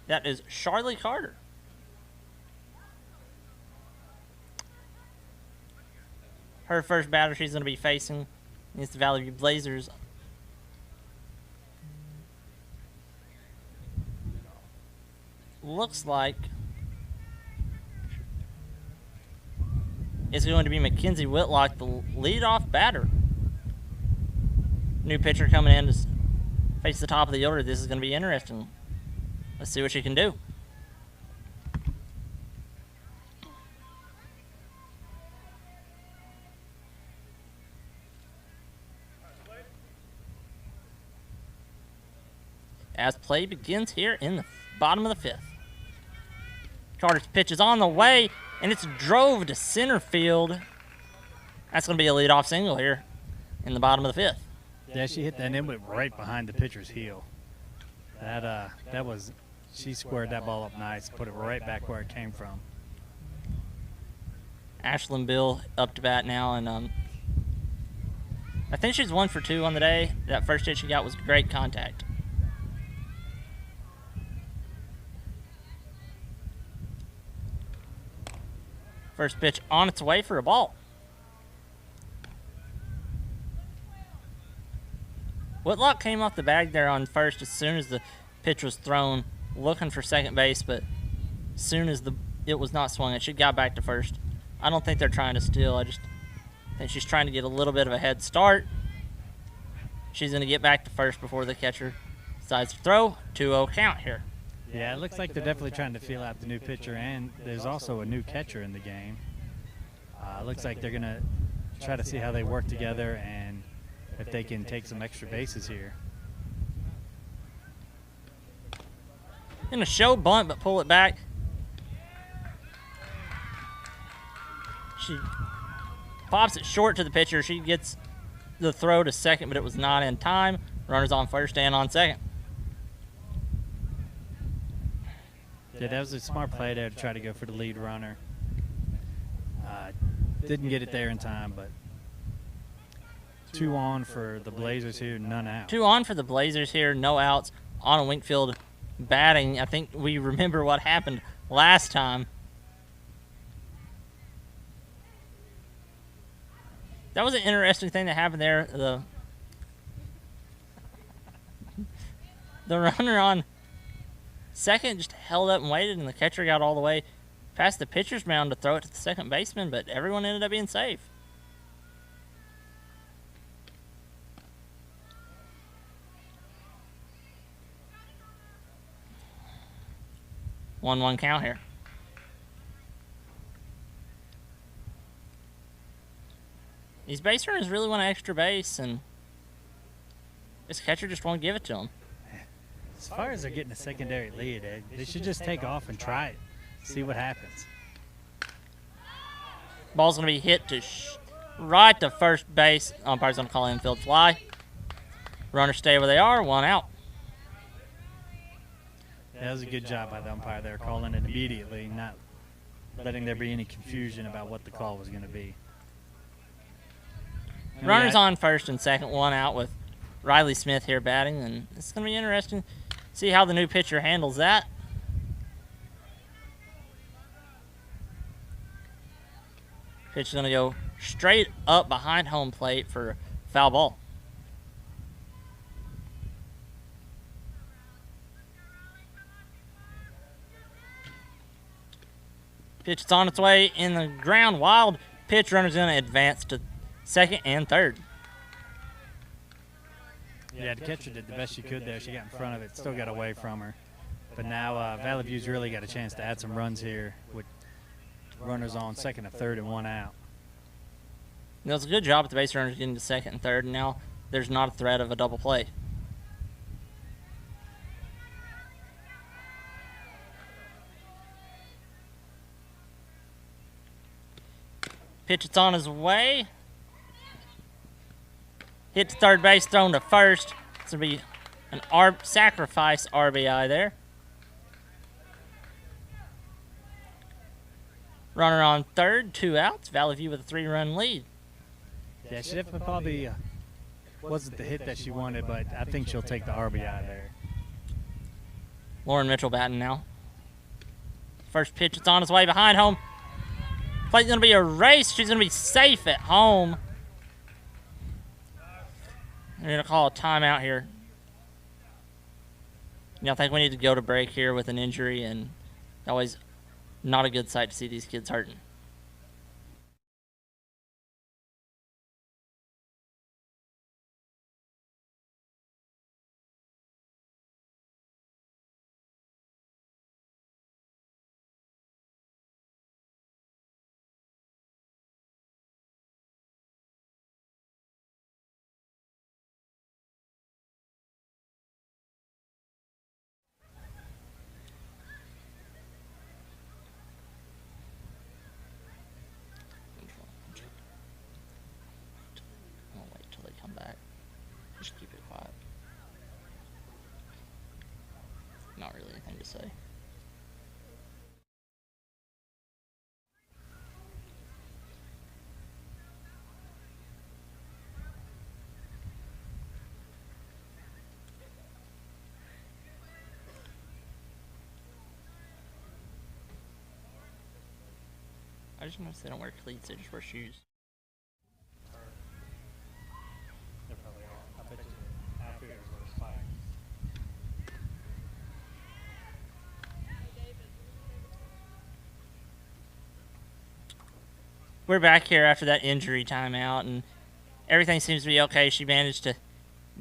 That is Charlie Carter. Her first batter she's going to be facing is the Valley View Blazers. Looks like it's going to be Mackenzie Whitlock, the leadoff batter. New pitcher coming in to face the top of the order. This is going to be interesting. Let's see what she can do. As play begins here in the bottom of the 5th. Carter's pitch is on the way, and it's drove to center field. That's going to be a leadoff single here in the bottom of the 5th. Yeah, she hit that and it went right behind the pitcher's heel. That was, she squared that ball up nice, put it right back where it came from. Ashlyn Bill up to bat now, and I think she's 1 for 2 on the day. That first hit she got was great contact. First pitch on its way for a ball. Whitlock came off the bag there on first as soon as the pitch was thrown, looking for second base, but as soon as it was not swung, she got back to first. I don't think they're trying to steal. I just think she's trying to get a little bit of a head start. She's going to get back to first before the catcher decides to throw. 2-0 count here. Yeah, it looks like they're definitely trying to feel out the new pitcher, and there's also a new catcher in the game. It looks like they're going to try to see how they work together and if they can take some extra bases here. In a show bunt, but pull it back. She pops it short to the pitcher. She gets the throw to second, but it was not in time. Runners on first and on second. Yeah, that was a smart play there to try to go for the lead runner. Didn't get it there in time, but 2 on for the Blazers here, none out. 2 on for the Blazers here, no outs. Anna Winkfield batting. I think we remember what happened last time. That was an interesting thing that happened there. The runner on second just held up and waited, and the catcher got all the way past the pitcher's mound to throw it to the second baseman, but everyone ended up being safe. One count here. These base runners really want an extra base, and this catcher just won't give it to them. As far as they're getting a secondary lead, they should just take off and try it, see what happens. Ball's going to be hit to right to first base. Umpire's going to call infield fly. Runners stay where they are, 1 out. That was a good job by the umpire there, calling it immediately, not letting there be any confusion about what the call was going to be. Runners on first and second, 1 out with Riley Smith here batting, and it's going to be interesting to see how the new pitcher handles that. Pitch is going to go straight up behind home plate for foul ball. Pitch is on its way in the ground. Wild pitch. Runner's going to advance to second and third. Yeah, the catcher did the best she could there. She got in front of it, still got away from her. But now Valley View's really got a chance to add some runs here with runners on second and third and 1 out. It was a good job at the base runners getting to second and third, and now there's not a threat of a double play. Pitch, it's on his way. Hit to third base, thrown to first. It's going to be an sacrifice RBI there. Runner on third, 2 outs. Valley View with a 3-run lead. Yeah, she definitely probably wasn't the hit that she wanted, but I think she'll take the RBI there. Lauren Mitchell batting now. First pitch, it's on its way behind home. Play's going to be erased. She's going to be safe at home. They're going to call a timeout here. I think we need to go to break here with an injury, and always not a good sight to see these kids hurting. Just keep it quiet. Not really anything to say. I just noticed they don't wear cleats, they just wear shoes. We're back here after that injury timeout, and everything seems to be okay. She managed to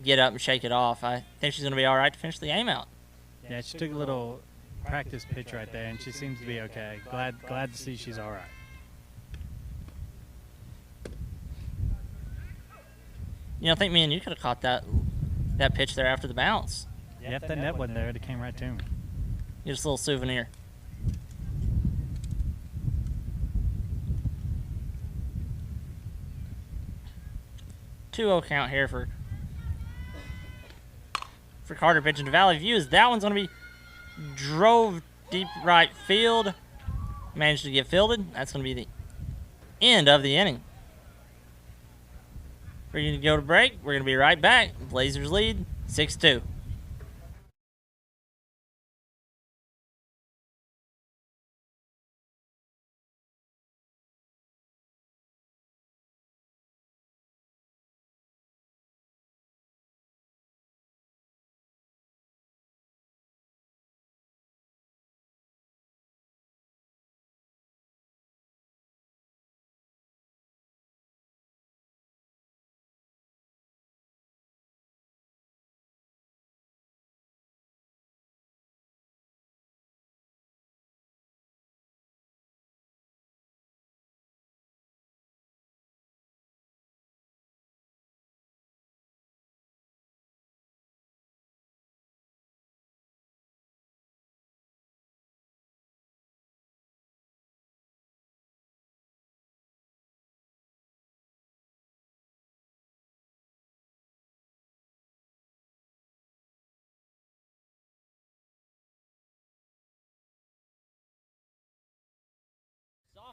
get up and shake it off. I think she's going to be all right to finish the game out. Yeah, she took a little practice pitch right there, and she seems to be okay. Glad to see she's all right. I think me and you could have caught that pitch there after the bounce. Yeah, if that net wasn't there, it came right to me. Just a little souvenir. Two-0 count here for Carter pitching to Valley View. That one's going to be drove deep right field. Managed to get fielded. That's going to be the end of the inning. We're going to go to break. We're going to be right back. Blazers lead 6-2.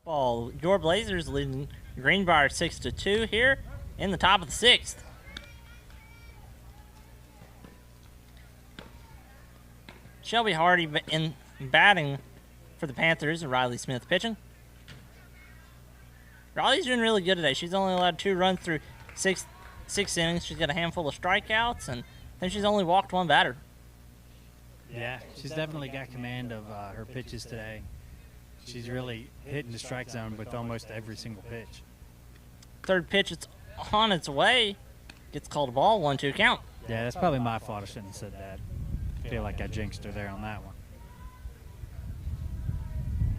Softball, your Blazers leading Greenbrier 6-2 here in the top of the 6th. Shelby Hardy in batting for the Panthers, and Riley Smith pitching. Riley's doing really good today. She's only allowed 2 runs through six innings. She's got a handful of strikeouts, and I think she's only walked 1 batter. Yeah, she's definitely got command of her pitches today. She's really hitting the strike zone with almost every single pitch. Third pitch, it's on its way. Gets called a ball, 1-2 count. Yeah, that's probably my fault. I shouldn't have said that. I feel like I jinxed her there on that one.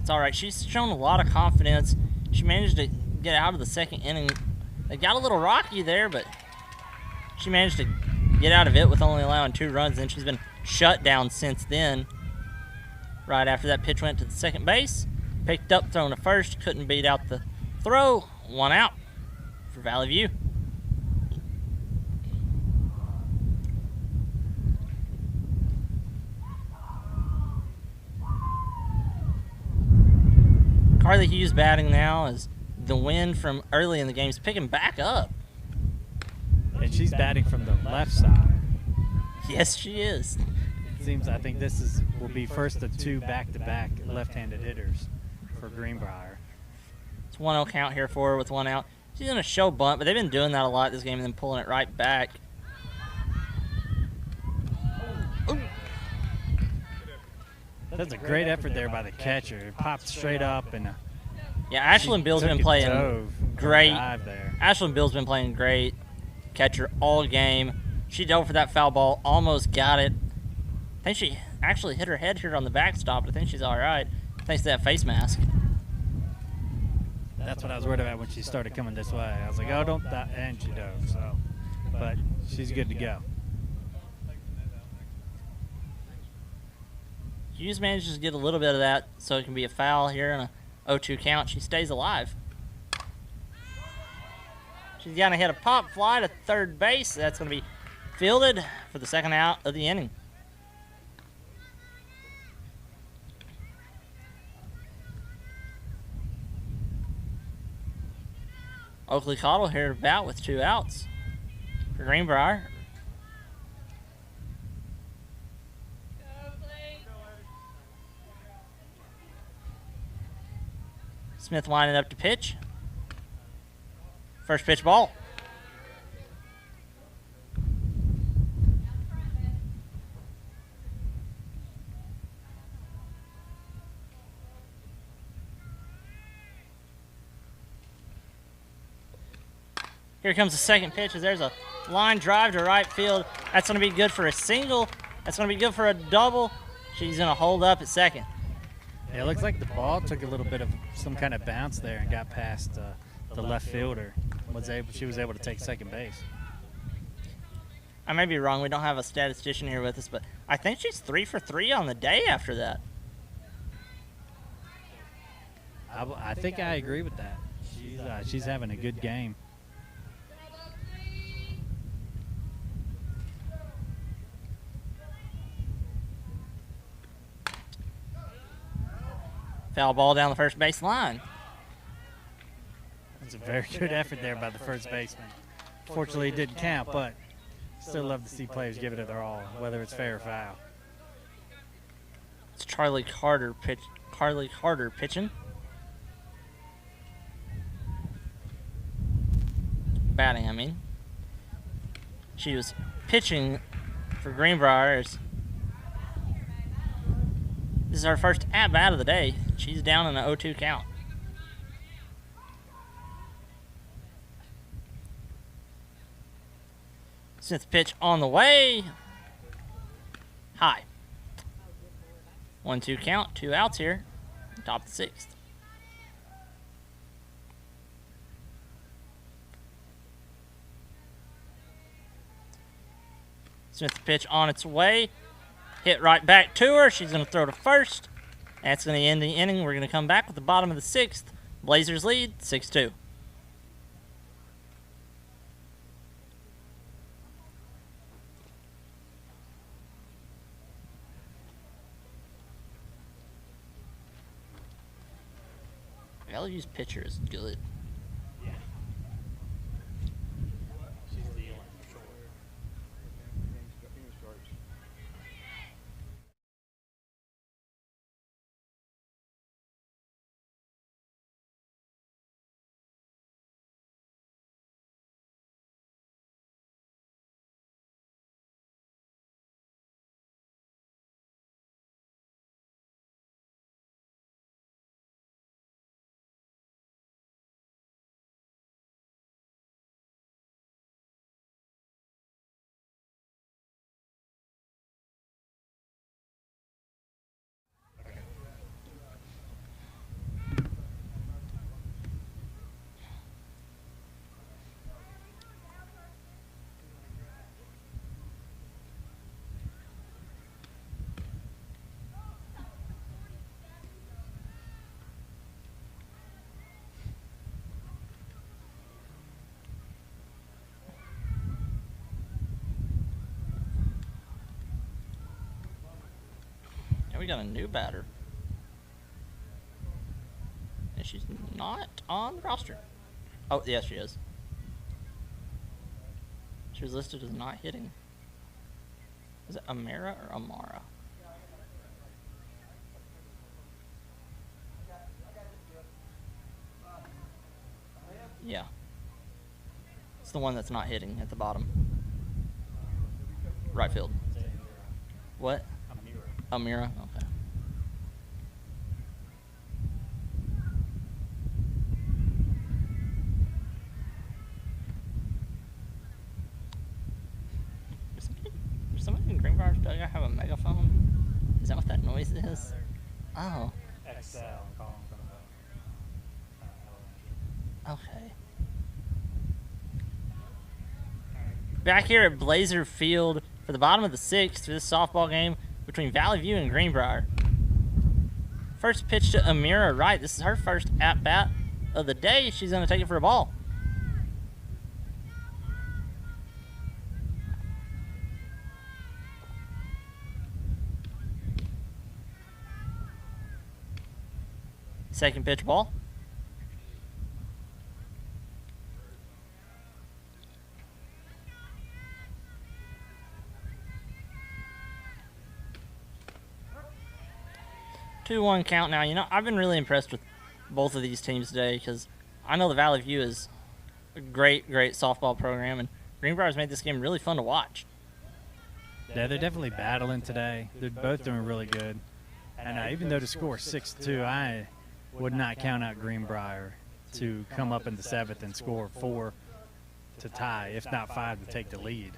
It's all right. She's shown a lot of confidence. She managed to get out of the second inning. It got a little rocky there, but she managed to get out of it with only allowing 2 runs, and she's been shut down since then. Right after that pitch went to the second base. Picked up, thrown to first. Couldn't beat out the throw. 1 out for Valley View. Carly Hughes batting now as the wind from early in the game is picking back up. And she's batting from the left side. Yes, she is. It seems I think will be first of 2 back-to-back left-handed hitters for Greenbrier. It's 1-0 count here for her with 1 out. She's going to show bunt, but they've been doing that a lot this game and then pulling it right back. Ooh. That's a great effort there by the catcher. It popped straight up and yeah, Ashlyn Bill's been playing great. Ashlyn Bill's been playing great catcher all game. She dove for that foul ball, almost got it. I think she actually hit her head here on the backstop. I think she's all right, thanks to that face mask. That's what I was worried about when she started coming this way. I was like, oh, don't that, and she dove. So, but she's good to go. Hughes manages to get a little bit of that, so it can be a foul here and a 0-2 count. She stays alive. She's going to hit a pop fly to third base. That's going to be fielded for the second out of the inning. Oakley Cottle here to bat with 2 outs for Greenbrier. Smith lining up to pitch. First pitch ball. Here comes the second pitch as there's a line drive to right field. That's going to be good for a single. That's going to be good for a double. She's going to hold up at second. Yeah, it looks like the ball took a little bit of some kind of bounce there and got past the left fielder. She was able to take second base. I may be wrong. We don't have a statistician here with us, but I think she's 3 for 3 on the day after that. I think I agree with that. She's having a good game. Foul ball down the first base line. It's a very good effort there by the first baseman. Fortunately, it didn't count, but still love to see players give it their all, whether it's fair or foul. It's Carly Carter pitching. Batting, I mean. She was pitching for Greenbrier. This is our first at-bat of the day. She's down in an 0-2 count. Smith pitch on the way. High. 1-2 count, 2 outs here. Top of the 6th. Smith pitch on its way. Hit right back to her. She's going to throw to first. That's going to end the inning. We're going to come back with the bottom of the 6th. Blazers lead 6-2. Value's pitcher is good. And we got a new batter. And she's not on the roster. Oh, yes, she is. She was listed as not hitting. Is it Amira or Amara? Yeah. It's the one that's not hitting at the bottom. Right field. What? Amira. Okay. Does somebody in Greenbrier's dugout have a megaphone? Is that what that noise is? Oh. XL calling from the Okay. Back here at Blazer Field for the bottom of the sixth for this softball game between Valley View and Greenbrier. First pitch to Amira Wright. This is her first at-bat of the day. She's going to take it for a ball. Second pitch ball. Two-one count now. You know, I've been really impressed with both of these teams today because I know the Valley View is a great, great softball program, and Greenbrier's made this game really fun to watch. Yeah, they're definitely battling today. They're both doing really good. And even though the score is 6-2, I would not count out Greenbrier to come up in the seventh and score 4 to tie, if not 5 to take the lead.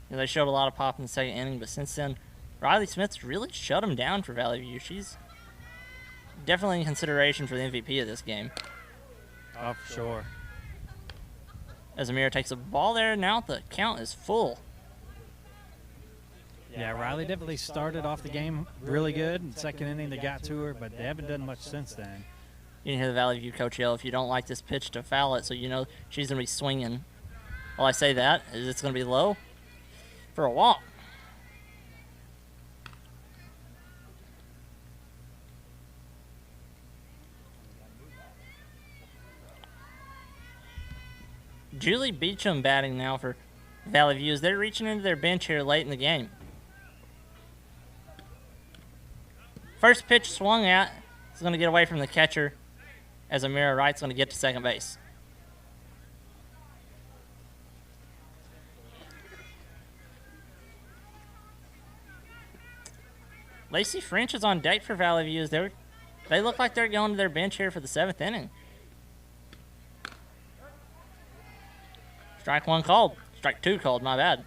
You know, they showed a lot of pop in the second inning, but since then, Riley Smith's really shut them down for Valley View. She's definitely in consideration for the MVP of this game. Oh, for sure. As Amira takes a ball there, now the count is full. Yeah, Riley definitely started off the game really good. In the second inning, they got to her, but they haven't done much since then. You can hear the Valley View coach yell, if you don't like this pitch, to foul it, so you know she's going to be swinging. While I say that, is it's going to be low for a walk. Julie Beecham batting now for Valley View as they're reaching into their bench here late in the game. First pitch swung at. It's going to get away from the catcher as Amira Wright's going to get to second base. Lacey French is on deck for Valley View as they look like they're going to their bench here for the seventh inning. Strike one called. Strike two called, my bad.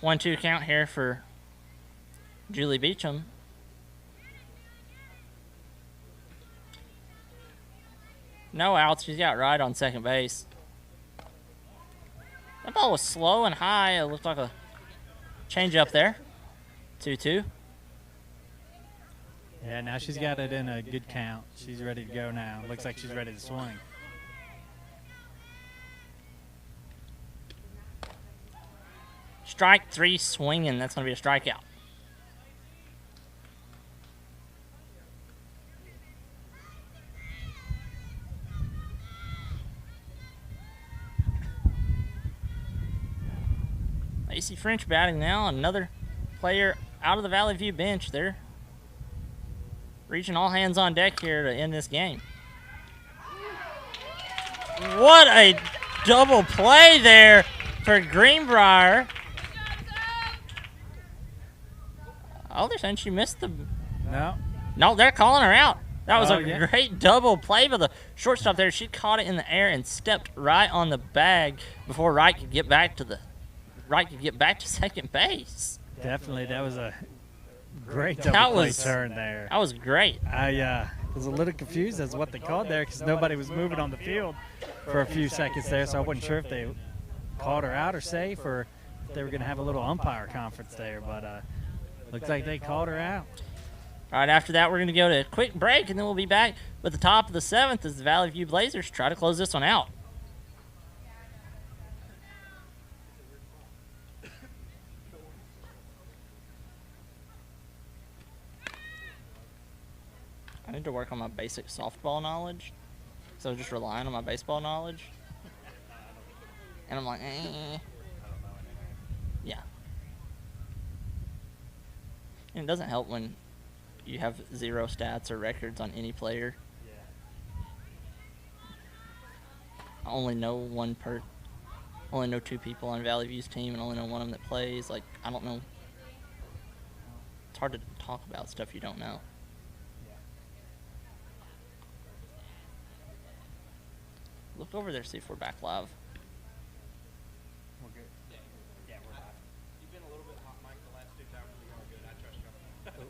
One-two count here for Julie Beecham. No outs. She's got Wright on second base. That ball was slow and high. It looked like a change up there. 2-2. Yeah, now she's got it in a good count. She's ready to go now. Looks like she's ready to swing. Strike three swinging. That's going to be a strikeout. AC French batting now. Another player out of the Valley View bench. They're reaching all hands on deck here to end this game. What a double play there for Greenbrier. Oh, they're saying she missed the... No, they're calling her out. That was a great double play by the shortstop there. She caught it in the air and stepped right on the bag before Wright could get back to second base. Definitely, that was a great double play turn there. That was great. I was a little confused as to what they called there because nobody was moving on the field for a few seconds there, so I wasn't sure if they called her out or safe or if they were going to have a little umpire conference there, but looks like they called her out. Right after that, we're going to go to a quick break, and then we'll be back with the top of the 7th as the Valley View Blazers try to close this one out. I need to work on my basic softball knowledge, so just relying on my baseball knowledge. And I'm like, yeah. And it doesn't help when you have 0 stats or records on any player. I only know only know 2 people on Valley View's team, and only know one of them that plays. Like, I don't know. It's hard to talk about stuff you don't know. Look over there, see if we're back live. We're good. Yeah, we're live. You've been a little bit hot mic the last 2 times. We're going good. I trust you.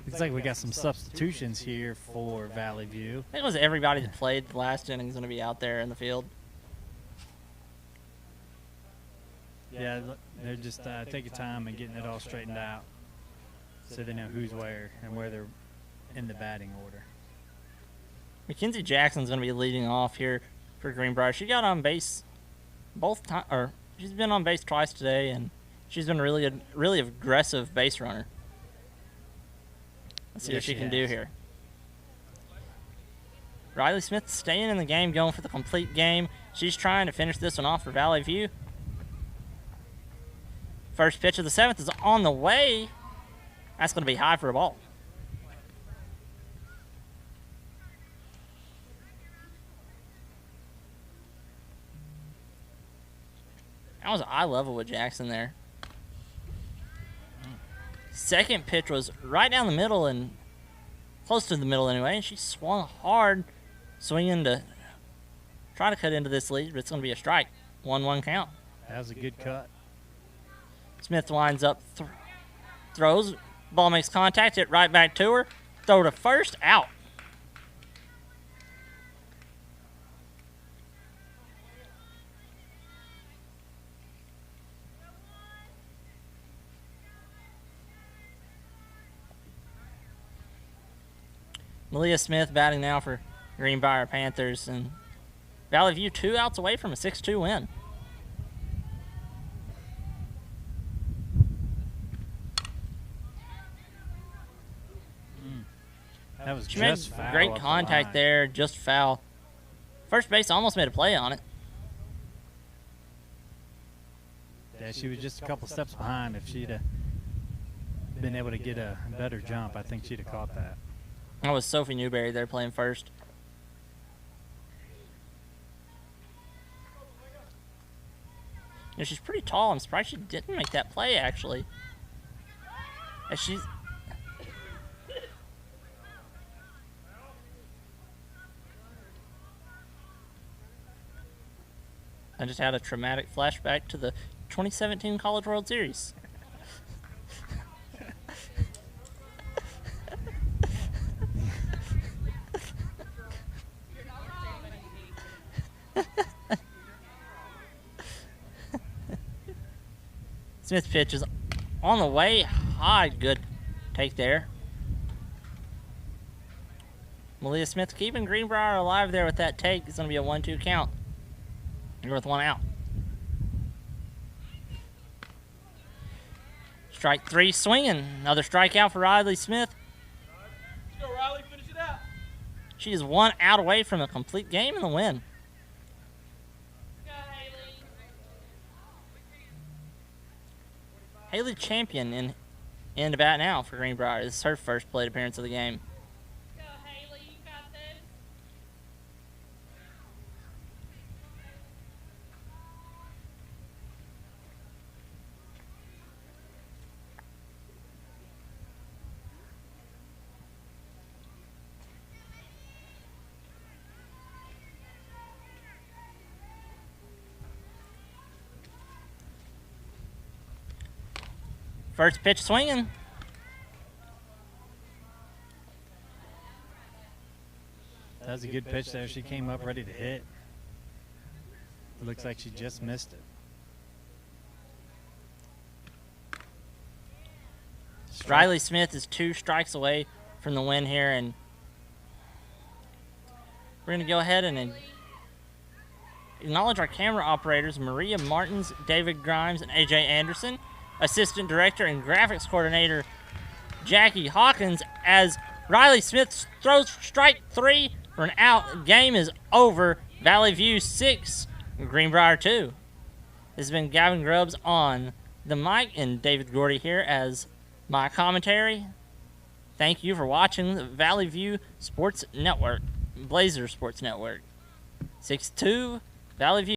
Looks like we got some substitutions here for Valley View. I think it was everybody that played the last inning is going to be out there in the field. Yeah, they're just taking time and getting it all straightened out so they know who's where and where they're in the batting order. Mackenzie Jackson's going to be leading off here for Greenbrier. She got on base she's been on base twice today, and she's been a really aggressive base runner. Let's see what she can do here. Riley Smith staying in the game, going for the complete game. She's trying to finish this one off for Valley View. First pitch of the 7th is on the way. That's going to be high for a ball. That was eye level with Jackson there. Second pitch was right down the middle, and close to the middle anyway, and she swung hard, swinging to try to cut into this lead, but it's going to be a strike. 1-1 count. That was a good cut. Smith winds up, throws, ball makes contact, hit right back to her, throw to first, out. Malia Smith batting now for Greenbrier Panthers, and Valley View 2 outs away from a 6-2 win. That was She made just foul great up the contact line. there, just foul. First base almost made a play on it. Yeah, she was just a couple steps behind. If she'd have been able to get a better jump, I think she'd have caught that. That was Sophie Newberry there playing first. Yeah, she's pretty tall. I'm surprised she didn't make that play, actually. As she's... I just had a traumatic flashback to the 2017 College World Series. Smith pitch is on the way. High, good take there. Malia Smith keeping Greenbrier alive there with that take. It's going to be a 1-2 count. You're with 1 out. Strike 3 swinging. Another strikeout for Riley Smith. Let's go, Riley. Finish it out. She is 1 out away from a complete game and the win. Go, Haley. Haley Champion in to bat now for Greenbrier. This is her first plate appearance of the game. Go, Haley. You got this. First pitch swinging. That was a good pitch there. She came up ready to hit. It looks like she just missed it. Riley Smith is 2 strikes away from the win here, and we're going to go ahead and acknowledge our camera operators, Maria Martins, David Grimes, and AJ Anderson, assistant director and graphics coordinator, Jackie Hawkins, as Riley Smith throws strike 3 for an out. Game is over. Valley View 6, Greenbrier 2. This has been Gavin Grubbs on the mic and David Gordy here as my commentary. Thank you for watching the Valley View Sports Network, Blazer Sports Network. 6-2, Valley View.